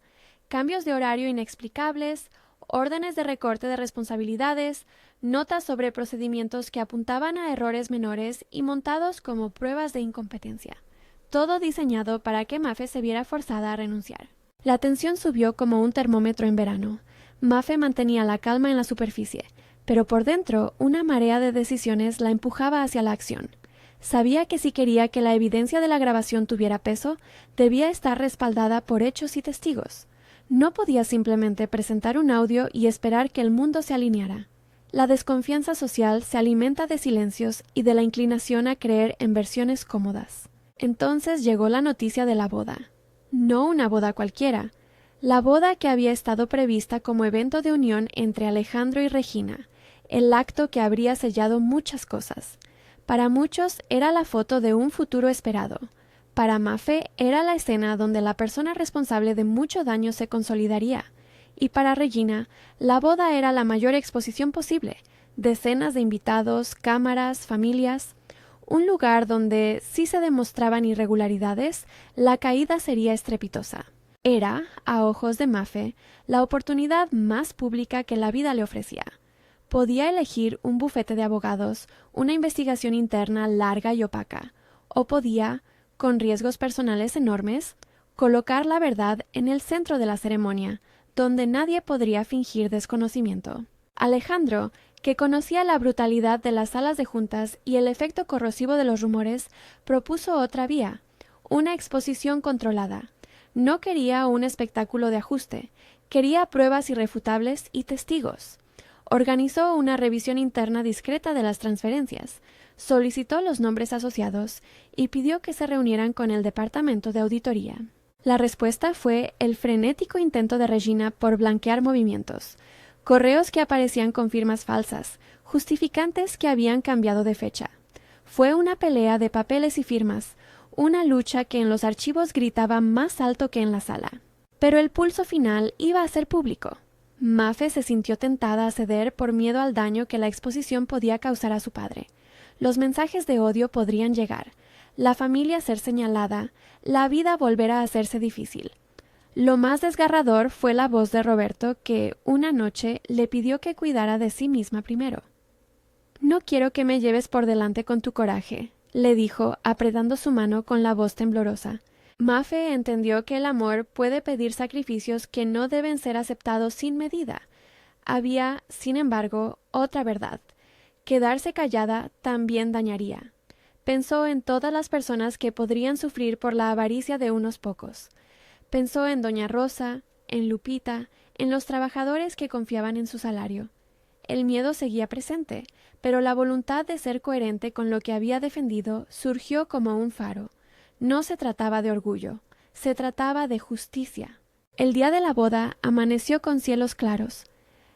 Cambios de horario inexplicables, órdenes de recorte de responsabilidades, notas sobre procedimientos que apuntaban a errores menores y montados como pruebas de incompetencia. Todo diseñado para que Mafe se viera forzada a renunciar. La tensión subió como un termómetro en verano. Mafe mantenía la calma en la superficie, pero por dentro una marea de decisiones la empujaba hacia la acción. Sabía que si quería que la evidencia de la grabación tuviera peso, debía estar respaldada por hechos y testigos. No podía simplemente presentar un audio y esperar que el mundo se alineara. La desconfianza social se alimenta de silencios y de la inclinación a creer en versiones cómodas. Entonces llegó la noticia de la boda. No una boda cualquiera. La boda que había estado prevista como evento de unión entre Alejandro y Regina. El acto que habría sellado muchas cosas. Para muchos era la foto de un futuro esperado. Para Mafe era la escena donde la persona responsable de mucho daño se consolidaría. Y para Regina, la boda era la mayor exposición posible. Decenas de invitados, cámaras, familias. Un lugar donde, si se demostraban irregularidades, la caída sería estrepitosa. Era, a ojos de Mafe, la oportunidad más pública que la vida le ofrecía. Podía elegir un bufete de abogados, una investigación interna larga y opaca, o podía, con riesgos personales enormes, colocar la verdad en el centro de la ceremonia, donde nadie podría fingir desconocimiento. Alejandro, que conocía la brutalidad de las salas de juntas y el efecto corrosivo de los rumores, propuso otra vía, una exposición controlada. No quería un espectáculo de ajuste, quería pruebas irrefutables y testigos. Organizó una revisión interna discreta de las transferencias, solicitó los nombres asociados y pidió que se reunieran con el departamento de auditoría. La respuesta fue el frenético intento de Regina por blanquear movimientos. Correos que aparecían con firmas falsas, justificantes que habían cambiado de fecha. Fue una pelea de papeles y firmas, una lucha que en los archivos gritaba más alto que en la sala. Pero el pulso final iba a ser público. Mafe se sintió tentada a ceder por miedo al daño que la exposición podía causar a su padre. Los mensajes de odio podrían llegar, la familia ser señalada, la vida volver a hacerse difícil. Lo más desgarrador fue la voz de Roberto que, una noche, le pidió que cuidara de sí misma primero. «No quiero que me lleves por delante con tu coraje», le dijo, apretando su mano con la voz temblorosa. Mafe entendió que el amor puede pedir sacrificios que no deben ser aceptados sin medida. Había, sin embargo, otra verdad. Quedarse callada también dañaría. Pensó en todas las personas que podrían sufrir por la avaricia de unos pocos. Pensó en doña Rosa, en Lupita, en los trabajadores que confiaban en su salario. El miedo seguía presente, pero la voluntad de ser coherente con lo que había defendido surgió como un faro. No se trataba de orgullo, se trataba de justicia. El día de la boda amaneció con cielos claros.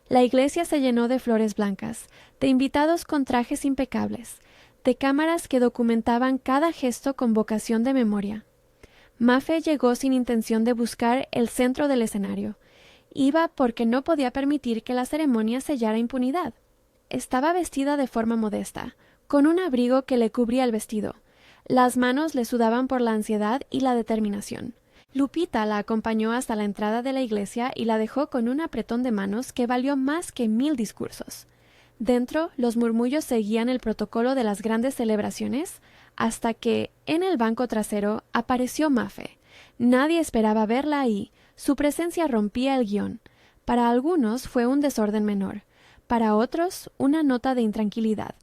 La iglesia se llenó de flores blancas, de invitados con trajes impecables, de cámaras que documentaban cada gesto con vocación de memoria. Mafe llegó sin intención de buscar el centro del escenario. Iba porque no podía permitir que la ceremonia sellara impunidad. Estaba vestida de forma modesta, con un abrigo que le cubría el vestido. Las manos le sudaban por la ansiedad y la determinación. Lupita la acompañó hasta la entrada de la iglesia y la dejó con un apretón de manos que valió más que 1000 discursos. Dentro, los murmullos seguían el protocolo de las grandes celebraciones, hasta que, en el banco trasero, apareció Mafe. Nadie esperaba verla ahí, Su presencia rompía el guión. Para algunos fue un desorden menor, para otros una nota de intranquilidad.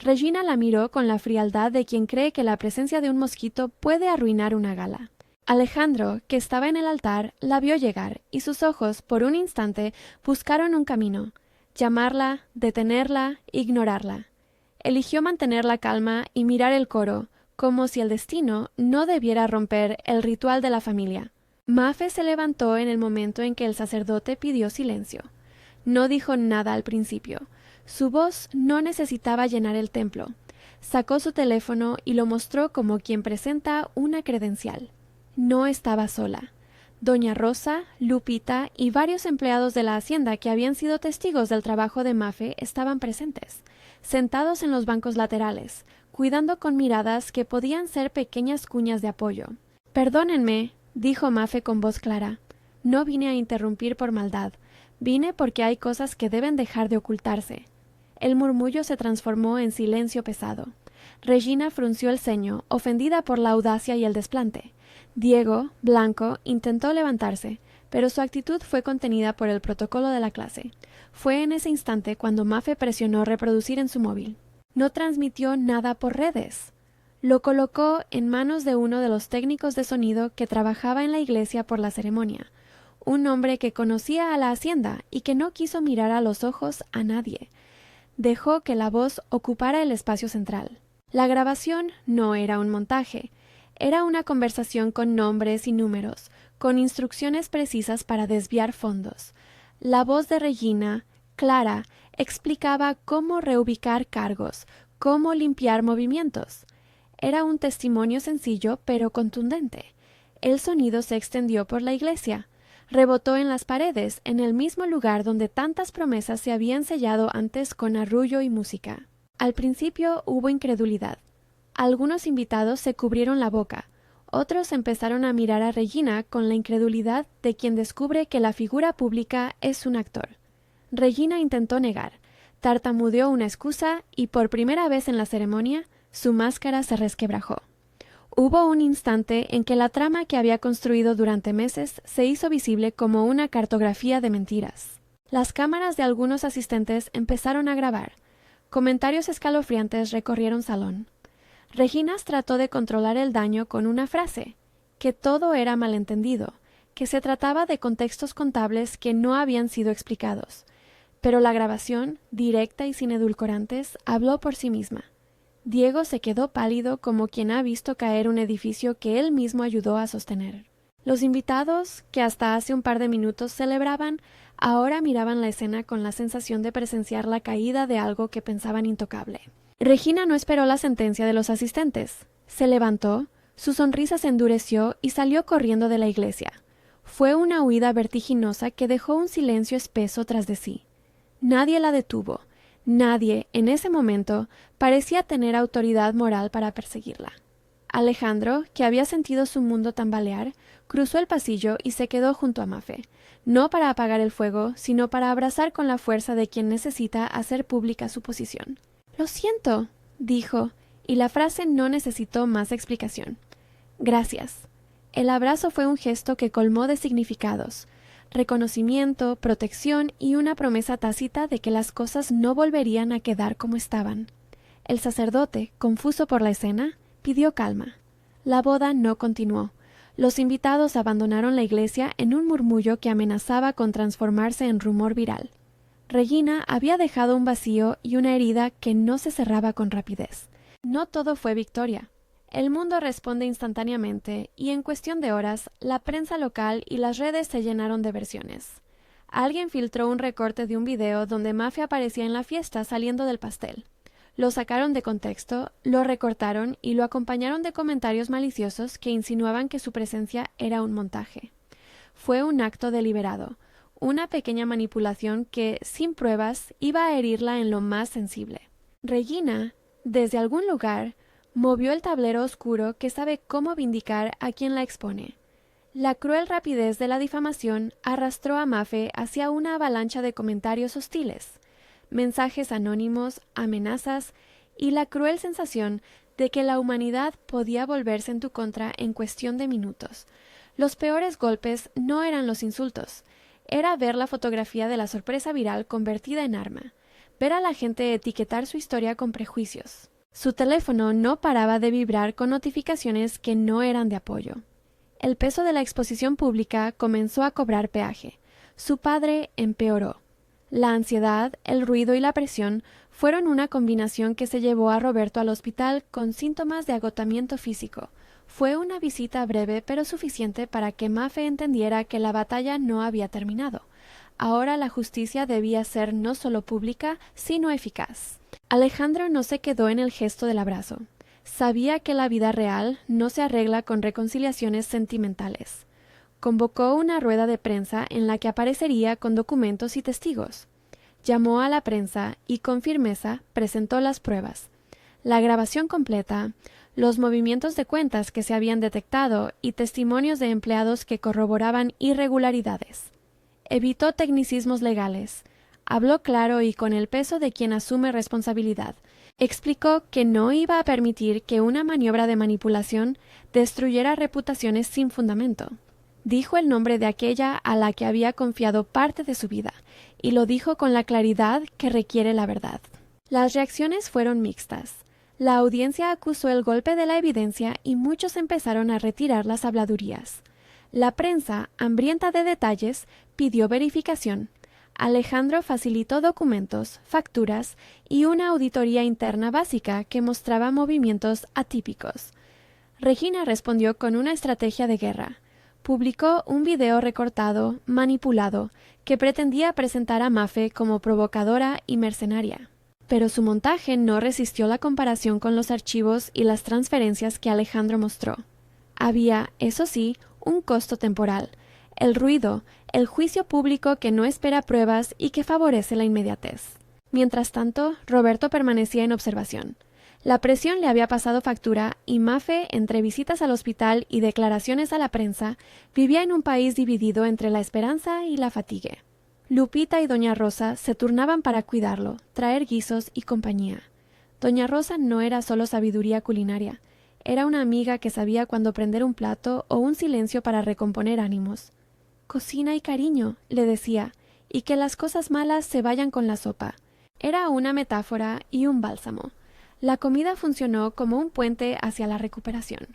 Regina la miró con la frialdad de quien cree que la presencia de un mosquito puede arruinar una gala. Alejandro, que estaba en el altar, la vio llegar, y sus ojos, por un instante, buscaron un camino. Llamarla, detenerla, ignorarla. Eligió mantener la calma y mirar el coro, como si el destino no debiera romper el ritual de la familia. Mafe se levantó en el momento en que el sacerdote pidió silencio. No dijo nada al principio. Su voz no necesitaba llenar el templo. Sacó su teléfono y lo mostró como quien presenta una credencial. No estaba sola. Doña Rosa, Lupita y varios empleados de la hacienda que habían sido testigos del trabajo de Mafe estaban presentes, sentados en los bancos laterales, cuidando con miradas que podían ser pequeñas cuñas de apoyo. «Perdónenme», dijo Mafe con voz clara. «No vine a interrumpir por maldad. Vine porque hay cosas que deben dejar de ocultarse». El murmullo se transformó en silencio pesado. Regina frunció el ceño, ofendida por la audacia y el desplante. Diego, blanco, intentó levantarse, pero su actitud fue contenida por el protocolo de la clase. Fue en ese instante cuando Mafe presionó reproducir en su móvil. No transmitió nada por redes. Lo colocó en manos de uno de los técnicos de sonido que trabajaba en la iglesia por la ceremonia, un hombre que conocía a la hacienda y que no quiso mirar a los ojos a nadie. Dejó que la voz ocupara el espacio central. La grabación no era un montaje, era una conversación con nombres y números, con instrucciones precisas para desviar fondos. La voz de Regina, clara, explicaba cómo reubicar cargos, cómo limpiar movimientos. Era un testimonio sencillo pero contundente. El sonido se extendió por la iglesia. Rebotó en las paredes, en el mismo lugar donde tantas promesas se habían sellado antes con arrullo y música. Al principio hubo incredulidad. Algunos invitados se cubrieron la boca, otros empezaron a mirar a Regina con la incredulidad de quien descubre que la figura pública es un actor. Regina intentó negar, tartamudeó una excusa y por primera vez en la ceremonia su máscara se resquebrajó. Hubo un instante en que la trama que había construido durante meses se hizo visible como una cartografía de mentiras. Las cámaras de algunos asistentes empezaron a grabar. Comentarios escalofriantes recorrieron salón. Reginas trató de controlar el daño con una frase, que todo era malentendido, que se trataba de contextos contables que no habían sido explicados. Pero la grabación, directa y sin edulcorantes, habló por sí misma. Diego se quedó pálido como quien ha visto caer un edificio que él mismo ayudó a sostener. Los invitados, que hasta hace un par de minutos celebraban, ahora miraban la escena con la sensación de presenciar la caída de algo que pensaban intocable. Regina no esperó la sentencia de los asistentes. Se levantó, su sonrisa se endureció y salió corriendo de la iglesia. Fue una huida vertiginosa que dejó un silencio espeso tras de sí. Nadie la detuvo. Nadie, en ese momento, parecía tener autoridad moral para perseguirla. Alejandro, que había sentido su mundo tambalear, cruzó el pasillo y se quedó junto a Mafe, no para apagar el fuego, sino para abrazar con la fuerza de quien necesita hacer pública su posición. «Lo siento», dijo, y la frase no necesitó más explicación. «Gracias». El abrazo fue un gesto que colmó de significados, reconocimiento, protección y una promesa tácita de que las cosas no volverían a quedar como estaban. El sacerdote, confuso por la escena, pidió calma. La boda no continuó. Los invitados abandonaron la iglesia en un murmullo que amenazaba con transformarse en rumor viral. Regina había dejado un vacío y una herida que no se cerraba con rapidez. No todo fue victoria. El mundo responde instantáneamente y en cuestión de horas, la prensa local y las redes se llenaron de versiones. Alguien filtró un recorte de un video donde Mafe aparecía en la fiesta saliendo del pastel. Lo sacaron de contexto, lo recortaron y lo acompañaron de comentarios maliciosos que insinuaban que su presencia era un montaje. Fue un acto deliberado, una pequeña manipulación que, sin pruebas, iba a herirla en lo más sensible. Regina, desde algún lugar, movió el tablero oscuro que sabe cómo vindicar a quien la expone. La cruel rapidez de la difamación arrastró a Mafe hacia una avalancha de comentarios hostiles, mensajes anónimos, amenazas y la cruel sensación de que la humanidad podía volverse en tu contra en cuestión de minutos. Los peores golpes no eran los insultos, era ver la fotografía de la sorpresa viral convertida en arma, ver a la gente etiquetar su historia con prejuicios. Su teléfono no paraba de vibrar con notificaciones que no eran de apoyo. El peso de la exposición pública comenzó a cobrar peaje. Su padre empeoró. La ansiedad, el ruido y la presión fueron una combinación que se llevó a Roberto al hospital con síntomas de agotamiento físico. Fue una visita breve pero suficiente para que Mafe entendiera que la batalla no había terminado. Ahora la justicia debía ser no solo pública, sino eficaz. Alejandro no se quedó en el gesto del abrazo. Sabía que la vida real no se arregla con reconciliaciones sentimentales. Convocó una rueda de prensa en la que aparecería con documentos y testigos. Llamó a la prensa y con firmeza presentó las pruebas. La grabación completa, los movimientos de cuentas que se habían detectado y testimonios de empleados que corroboraban irregularidades. Evitó tecnicismos legales. Habló claro y con el peso de quien asume responsabilidad. Explicó que no iba a permitir que una maniobra de manipulación destruyera reputaciones sin fundamento. Dijo el nombre de aquella a la que había confiado parte de su vida, y lo dijo con la claridad que requiere la verdad. Las reacciones fueron mixtas. La audiencia acusó el golpe de la evidencia y muchos empezaron a retirar las habladurías. La prensa, hambrienta de detalles, pidió verificación. Alejandro facilitó documentos, facturas y una auditoría interna básica que mostraba movimientos atípicos. Regina respondió con una estrategia de guerra. Publicó un video recortado, manipulado, que pretendía presentar a Mafe como provocadora y mercenaria. Pero su montaje no resistió la comparación con los archivos y las transferencias que Alejandro mostró. Había, eso sí, un costo temporal, el ruido, el juicio público que no espera pruebas y que favorece la inmediatez. Mientras tanto, Roberto permanecía en observación. La presión le había pasado factura y Mafe, entre visitas al hospital y declaraciones a la prensa, vivía en un país dividido entre la esperanza y la fatiga. Lupita y doña Rosa se turnaban para cuidarlo, traer guisos y compañía. Doña Rosa no era solo sabiduría culinaria, era una amiga que sabía cuándo prender un plato o un silencio para recomponer ánimos. «Cocina y cariño», le decía, «y que las cosas malas se vayan con la sopa». Era una metáfora y un bálsamo. La comida funcionó como un puente hacia la recuperación.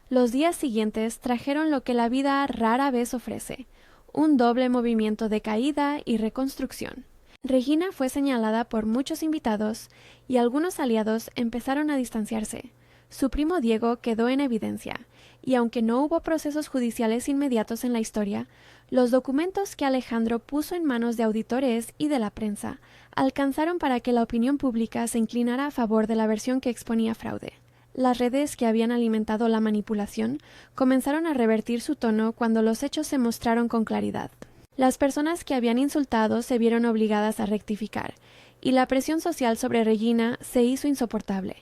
Los días siguientes trajeron lo que la vida rara vez ofrece, un doble movimiento de caída y reconstrucción. Regina fue señalada por muchos invitados y algunos aliados empezaron a distanciarse. Su primo Diego quedó en evidencia, y aunque no hubo procesos judiciales inmediatos en la historia, los documentos que Alejandro puso en manos de auditores y de la prensa alcanzaron para que la opinión pública se inclinara a favor de la versión que exponía fraude. Las redes que habían alimentado la manipulación comenzaron a revertir su tono cuando los hechos se mostraron con claridad. Las personas que habían insultado se vieron obligadas a rectificar, y la presión social sobre Regina se hizo insoportable.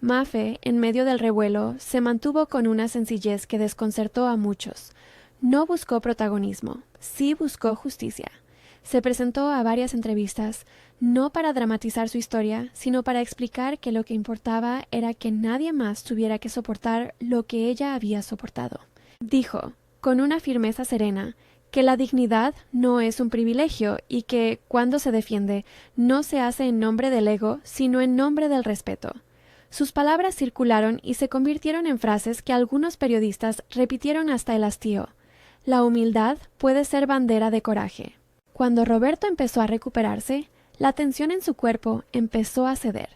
Mafe, en medio del revuelo, se mantuvo con una sencillez que desconcertó a muchos. No buscó protagonismo, sí buscó justicia. Se presentó a varias entrevistas, no para dramatizar su historia, sino para explicar que lo que importaba era que nadie más tuviera que soportar lo que ella había soportado. Dijo, con una firmeza serena, que la dignidad no es un privilegio y que, cuando se defiende, no se hace en nombre del ego, sino en nombre del respeto. Sus palabras circularon y se convirtieron en frases que algunos periodistas repitieron hasta el hastío. La humildad puede ser bandera de coraje. Cuando Roberto empezó a recuperarse, la tensión en su cuerpo empezó a ceder.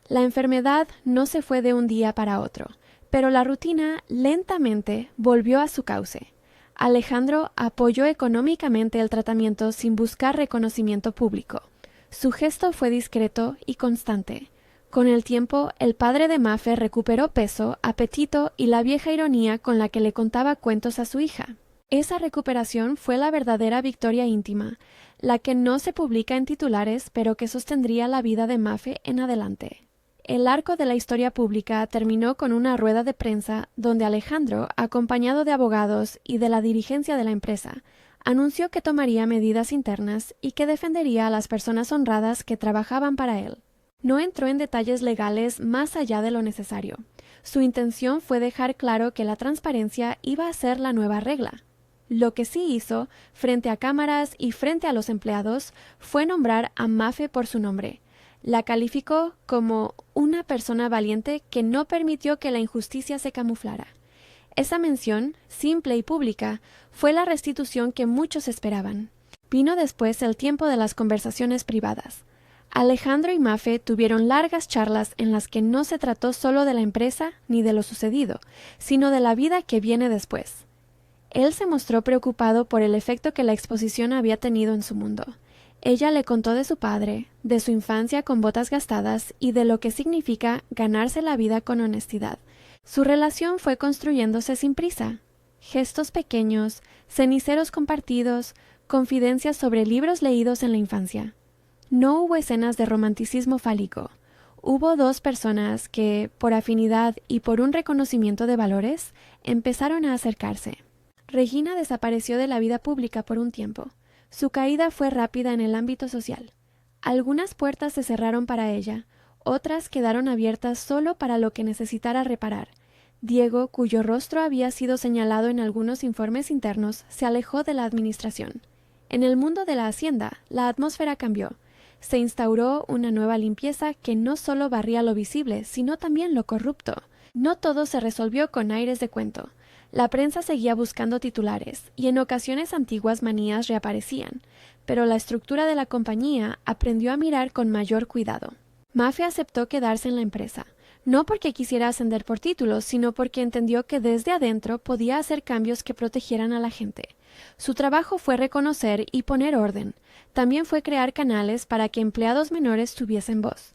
La enfermedad no se fue de un día para otro, pero la rutina lentamente volvió a su cauce. Alejandro apoyó económicamente el tratamiento sin buscar reconocimiento público. Su gesto fue discreto y constante. Con el tiempo, el padre de Mafe recuperó peso, apetito y la vieja ironía con la que le contaba cuentos a su hija. Esa recuperación fue la verdadera victoria íntima, la que no se publica en titulares, pero que sostendría la vida de Mafe en adelante. El arco de la historia pública terminó con una rueda de prensa donde Alejandro, acompañado de abogados y de la dirigencia de la empresa, anunció que tomaría medidas internas y que defendería a las personas honradas que trabajaban para él. No entró en detalles legales más allá de lo necesario. Su intención fue dejar claro que la transparencia iba a ser la nueva regla. Lo que sí hizo, frente a cámaras y frente a los empleados, fue nombrar a Mafe por su nombre. La calificó como una persona valiente que no permitió que la injusticia se camuflara. Esa mención, simple y pública, fue la restitución que muchos esperaban. Vino después el tiempo de las conversaciones privadas. Alejandro y Mafe tuvieron largas charlas en las que no se trató solo de la empresa ni de lo sucedido, sino de la vida que viene después. Él se mostró preocupado por el efecto que la exposición había tenido en su mundo. Ella le contó de su padre, de su infancia con botas gastadas y de lo que significa ganarse la vida con honestidad. Su relación fue construyéndose sin prisa. Gestos pequeños, ceniceros compartidos, confidencias sobre libros leídos en la infancia. No hubo escenas de romanticismo fálico. Hubo dos personas que, por afinidad y por un reconocimiento de valores, empezaron a acercarse. Regina desapareció de la vida pública por un tiempo. Su caída fue rápida en el ámbito social. Algunas puertas se cerraron para ella, otras quedaron abiertas solo para lo que necesitara reparar. Diego, cuyo rostro había sido señalado en algunos informes internos, se alejó de la administración. En el mundo de la hacienda, la atmósfera cambió. Se instauró una nueva limpieza que no solo barría lo visible, sino también lo corrupto. No todo se resolvió con aires de cuento. La prensa seguía buscando titulares, y en ocasiones antiguas manías reaparecían, pero la estructura de la compañía aprendió a mirar con mayor cuidado. Mafe aceptó quedarse en la empresa, no porque quisiera ascender por títulos, sino porque entendió que desde adentro podía hacer cambios que protegieran a la gente. Su trabajo fue reconocer y poner orden. También fue crear canales para que empleados menores tuviesen voz.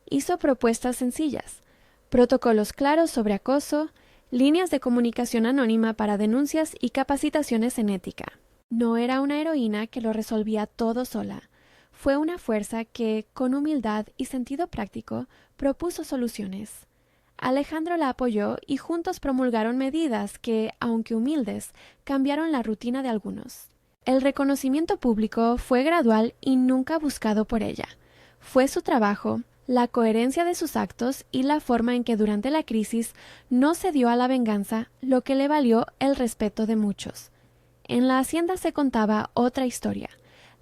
Hizo propuestas sencillas, protocolos claros sobre acoso, líneas de comunicación anónima para denuncias y capacitaciones en ética. No era una heroína que lo resolvía todo sola. Fue una fuerza que, con humildad y sentido práctico, propuso soluciones. Alejandro la apoyó y juntos promulgaron medidas que, aunque humildes, cambiaron la rutina de algunos. El reconocimiento público fue gradual y nunca buscado por ella. Fue su trabajo, la coherencia de sus actos y la forma en que durante la crisis no cedió a la venganza, lo que le valió el respeto de muchos. En la hacienda se contaba otra historia,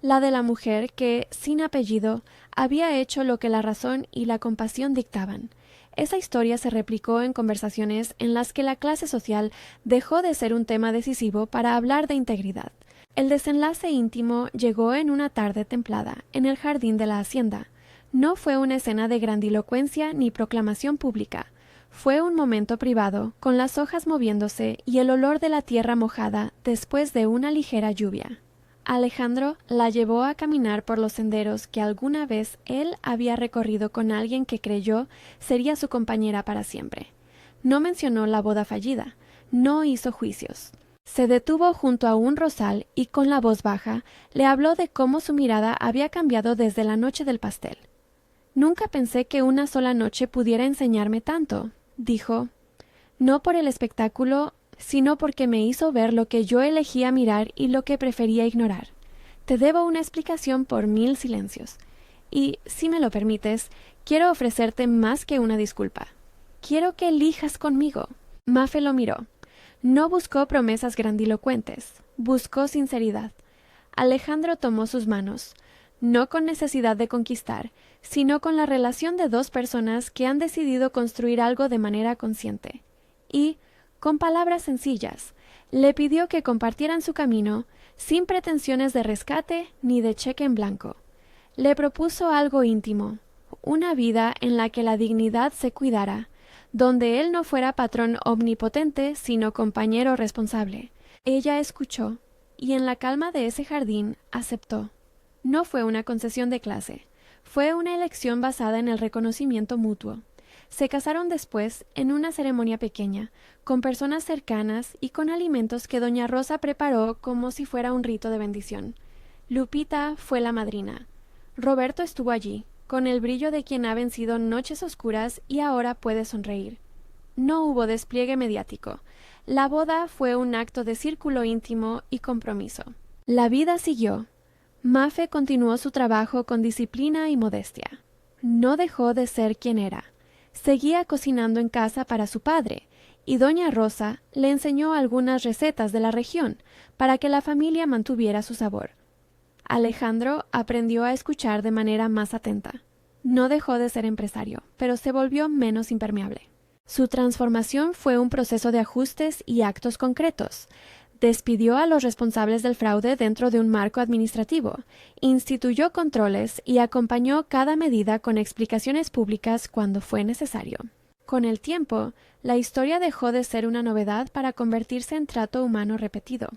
la de la mujer que, sin apellido, había hecho lo que la razón y la compasión dictaban. Esa historia se replicó en conversaciones en las que la clase social dejó de ser un tema decisivo para hablar de integridad. El desenlace íntimo llegó en una tarde templada, en el jardín de la hacienda. No fue una escena de grandilocuencia ni proclamación pública. Fue un momento privado, con las hojas moviéndose y el olor de la tierra mojada después de una ligera lluvia. Alejandro la llevó a caminar por los senderos que alguna vez él había recorrido con alguien que creyó sería su compañera para siempre. No mencionó la boda fallida, no hizo juicios. Se detuvo junto a un rosal y con la voz baja le habló de cómo su mirada había cambiado desde la noche del pastel. «Nunca pensé que una sola noche pudiera enseñarme tanto», dijo, «no por el espectáculo, sino porque me hizo ver lo que yo elegía mirar y lo que prefería ignorar. Te debo una explicación por 1000 silencios. Y, si me lo permites, quiero ofrecerte más que una disculpa. Quiero que elijas conmigo». Mafe lo miró. No buscó promesas grandilocuentes, buscó sinceridad. Alejandro tomó sus manos, no con necesidad de conquistar, sino con la relación de dos personas que han decidido construir algo de manera consciente. Y, con palabras sencillas, le pidió que compartieran su camino sin pretensiones de rescate ni de cheque en blanco. Le propuso algo íntimo, una vida en la que la dignidad se cuidara, donde él no fuera patrón omnipotente, sino compañero responsable. Ella escuchó, y en la calma de ese jardín aceptó. No fue una concesión de clase, fue una elección basada en el reconocimiento mutuo. Se casaron después en una ceremonia pequeña, con personas cercanas y con alimentos que doña Rosa preparó como si fuera un rito de bendición. Lupita fue la madrina. Roberto estuvo allí, con el brillo de quien ha vencido noches oscuras y ahora puede sonreír. No hubo despliegue mediático. La boda fue un acto de círculo íntimo y compromiso. La vida siguió. Mafe continuó su trabajo con disciplina y modestia. no dejó de ser quien era. Seguía cocinando en casa para su padre, y doña Rosa le enseñó algunas recetas de la región para que la familia mantuviera su sabor. Alejandro aprendió a escuchar de manera más atenta. No dejó de ser empresario, pero se volvió menos impermeable. Su transformación fue un proceso de ajustes y actos concretos. Despidió a los responsables del fraude dentro de un marco administrativo, instituyó controles y acompañó cada medida con explicaciones públicas cuando fue necesario. Con el tiempo, la historia dejó de ser una novedad para convertirse en trato humano repetido.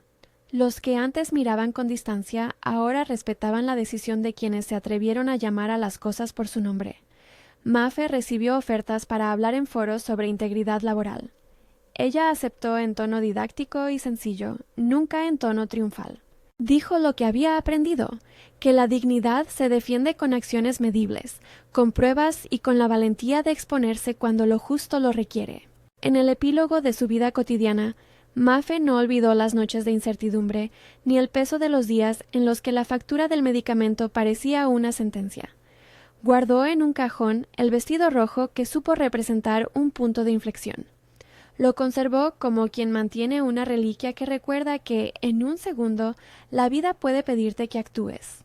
Los que antes miraban con distancia ahora respetaban la decisión de quienes se atrevieron a llamar a las cosas por su nombre. Mafe recibió ofertas para hablar en foros sobre integridad laboral. Ella aceptó en tono didáctico y sencillo, nunca en tono triunfal. Dijo lo que había aprendido, que la dignidad se defiende con acciones medibles, con pruebas y con la valentía de exponerse cuando lo justo lo requiere. En el epílogo de su vida cotidiana, Mafe no olvidó las noches de incertidumbre, ni el peso de los días en los que la factura del medicamento parecía una sentencia. Guardó en un cajón el vestido rojo que supo representar un punto de inflexión. Lo conservó como quien mantiene una reliquia que recuerda que, en un segundo, la vida puede pedirte que actúes.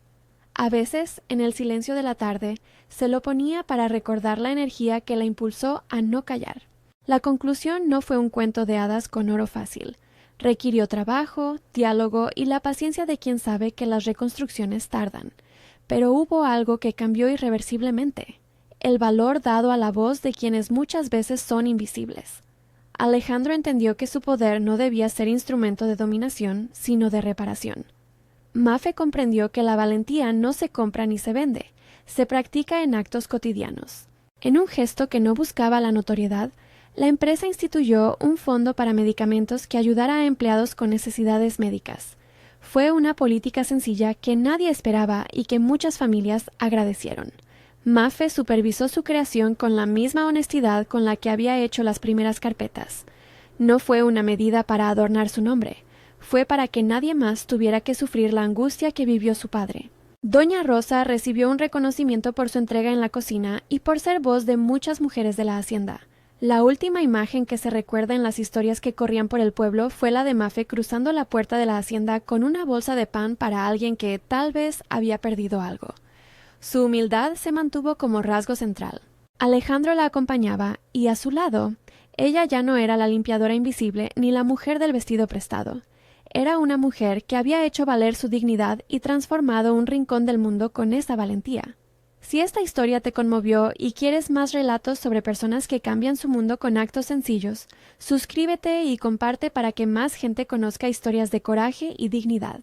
A veces, en el silencio de la tarde, se lo ponía para recordar la energía que la impulsó a no callar. La conclusión no fue un cuento de hadas con oro fácil. Requirió trabajo, diálogo y la paciencia de quien sabe que las reconstrucciones tardan. Pero hubo algo que cambió irreversiblemente: el valor dado a la voz de quienes muchas veces son invisibles. Alejandro entendió que su poder no debía ser instrumento de dominación, sino de reparación. Mafe comprendió que la valentía no se compra ni se vende, se practica en actos cotidianos. En un gesto que no buscaba la notoriedad, la empresa instituyó un fondo para medicamentos que ayudara a empleados con necesidades médicas. Fue una política sencilla que nadie esperaba y que muchas familias agradecieron. Mafe supervisó su creación con la misma honestidad con la que había hecho las primeras carpetas. No fue una medida para adornar su nombre, fue para que nadie más tuviera que sufrir la angustia que vivió su padre. Doña Rosa recibió un reconocimiento por su entrega en la cocina y por ser voz de muchas mujeres de la hacienda. La última imagen que se recuerda en las historias que corrían por el pueblo fue la de Mafe cruzando la puerta de la hacienda con una bolsa de pan para alguien que tal vez había perdido algo. Su humildad se mantuvo como rasgo central. Alejandro la acompañaba y a su lado, ella ya no era la limpiadora invisible ni la mujer del vestido prestado. Era una mujer que había hecho valer su dignidad y transformado un rincón del mundo con esa valentía. Si esta historia te conmovió y quieres más relatos sobre personas que cambian su mundo con actos sencillos, suscríbete y comparte para que más gente conozca historias de coraje y dignidad.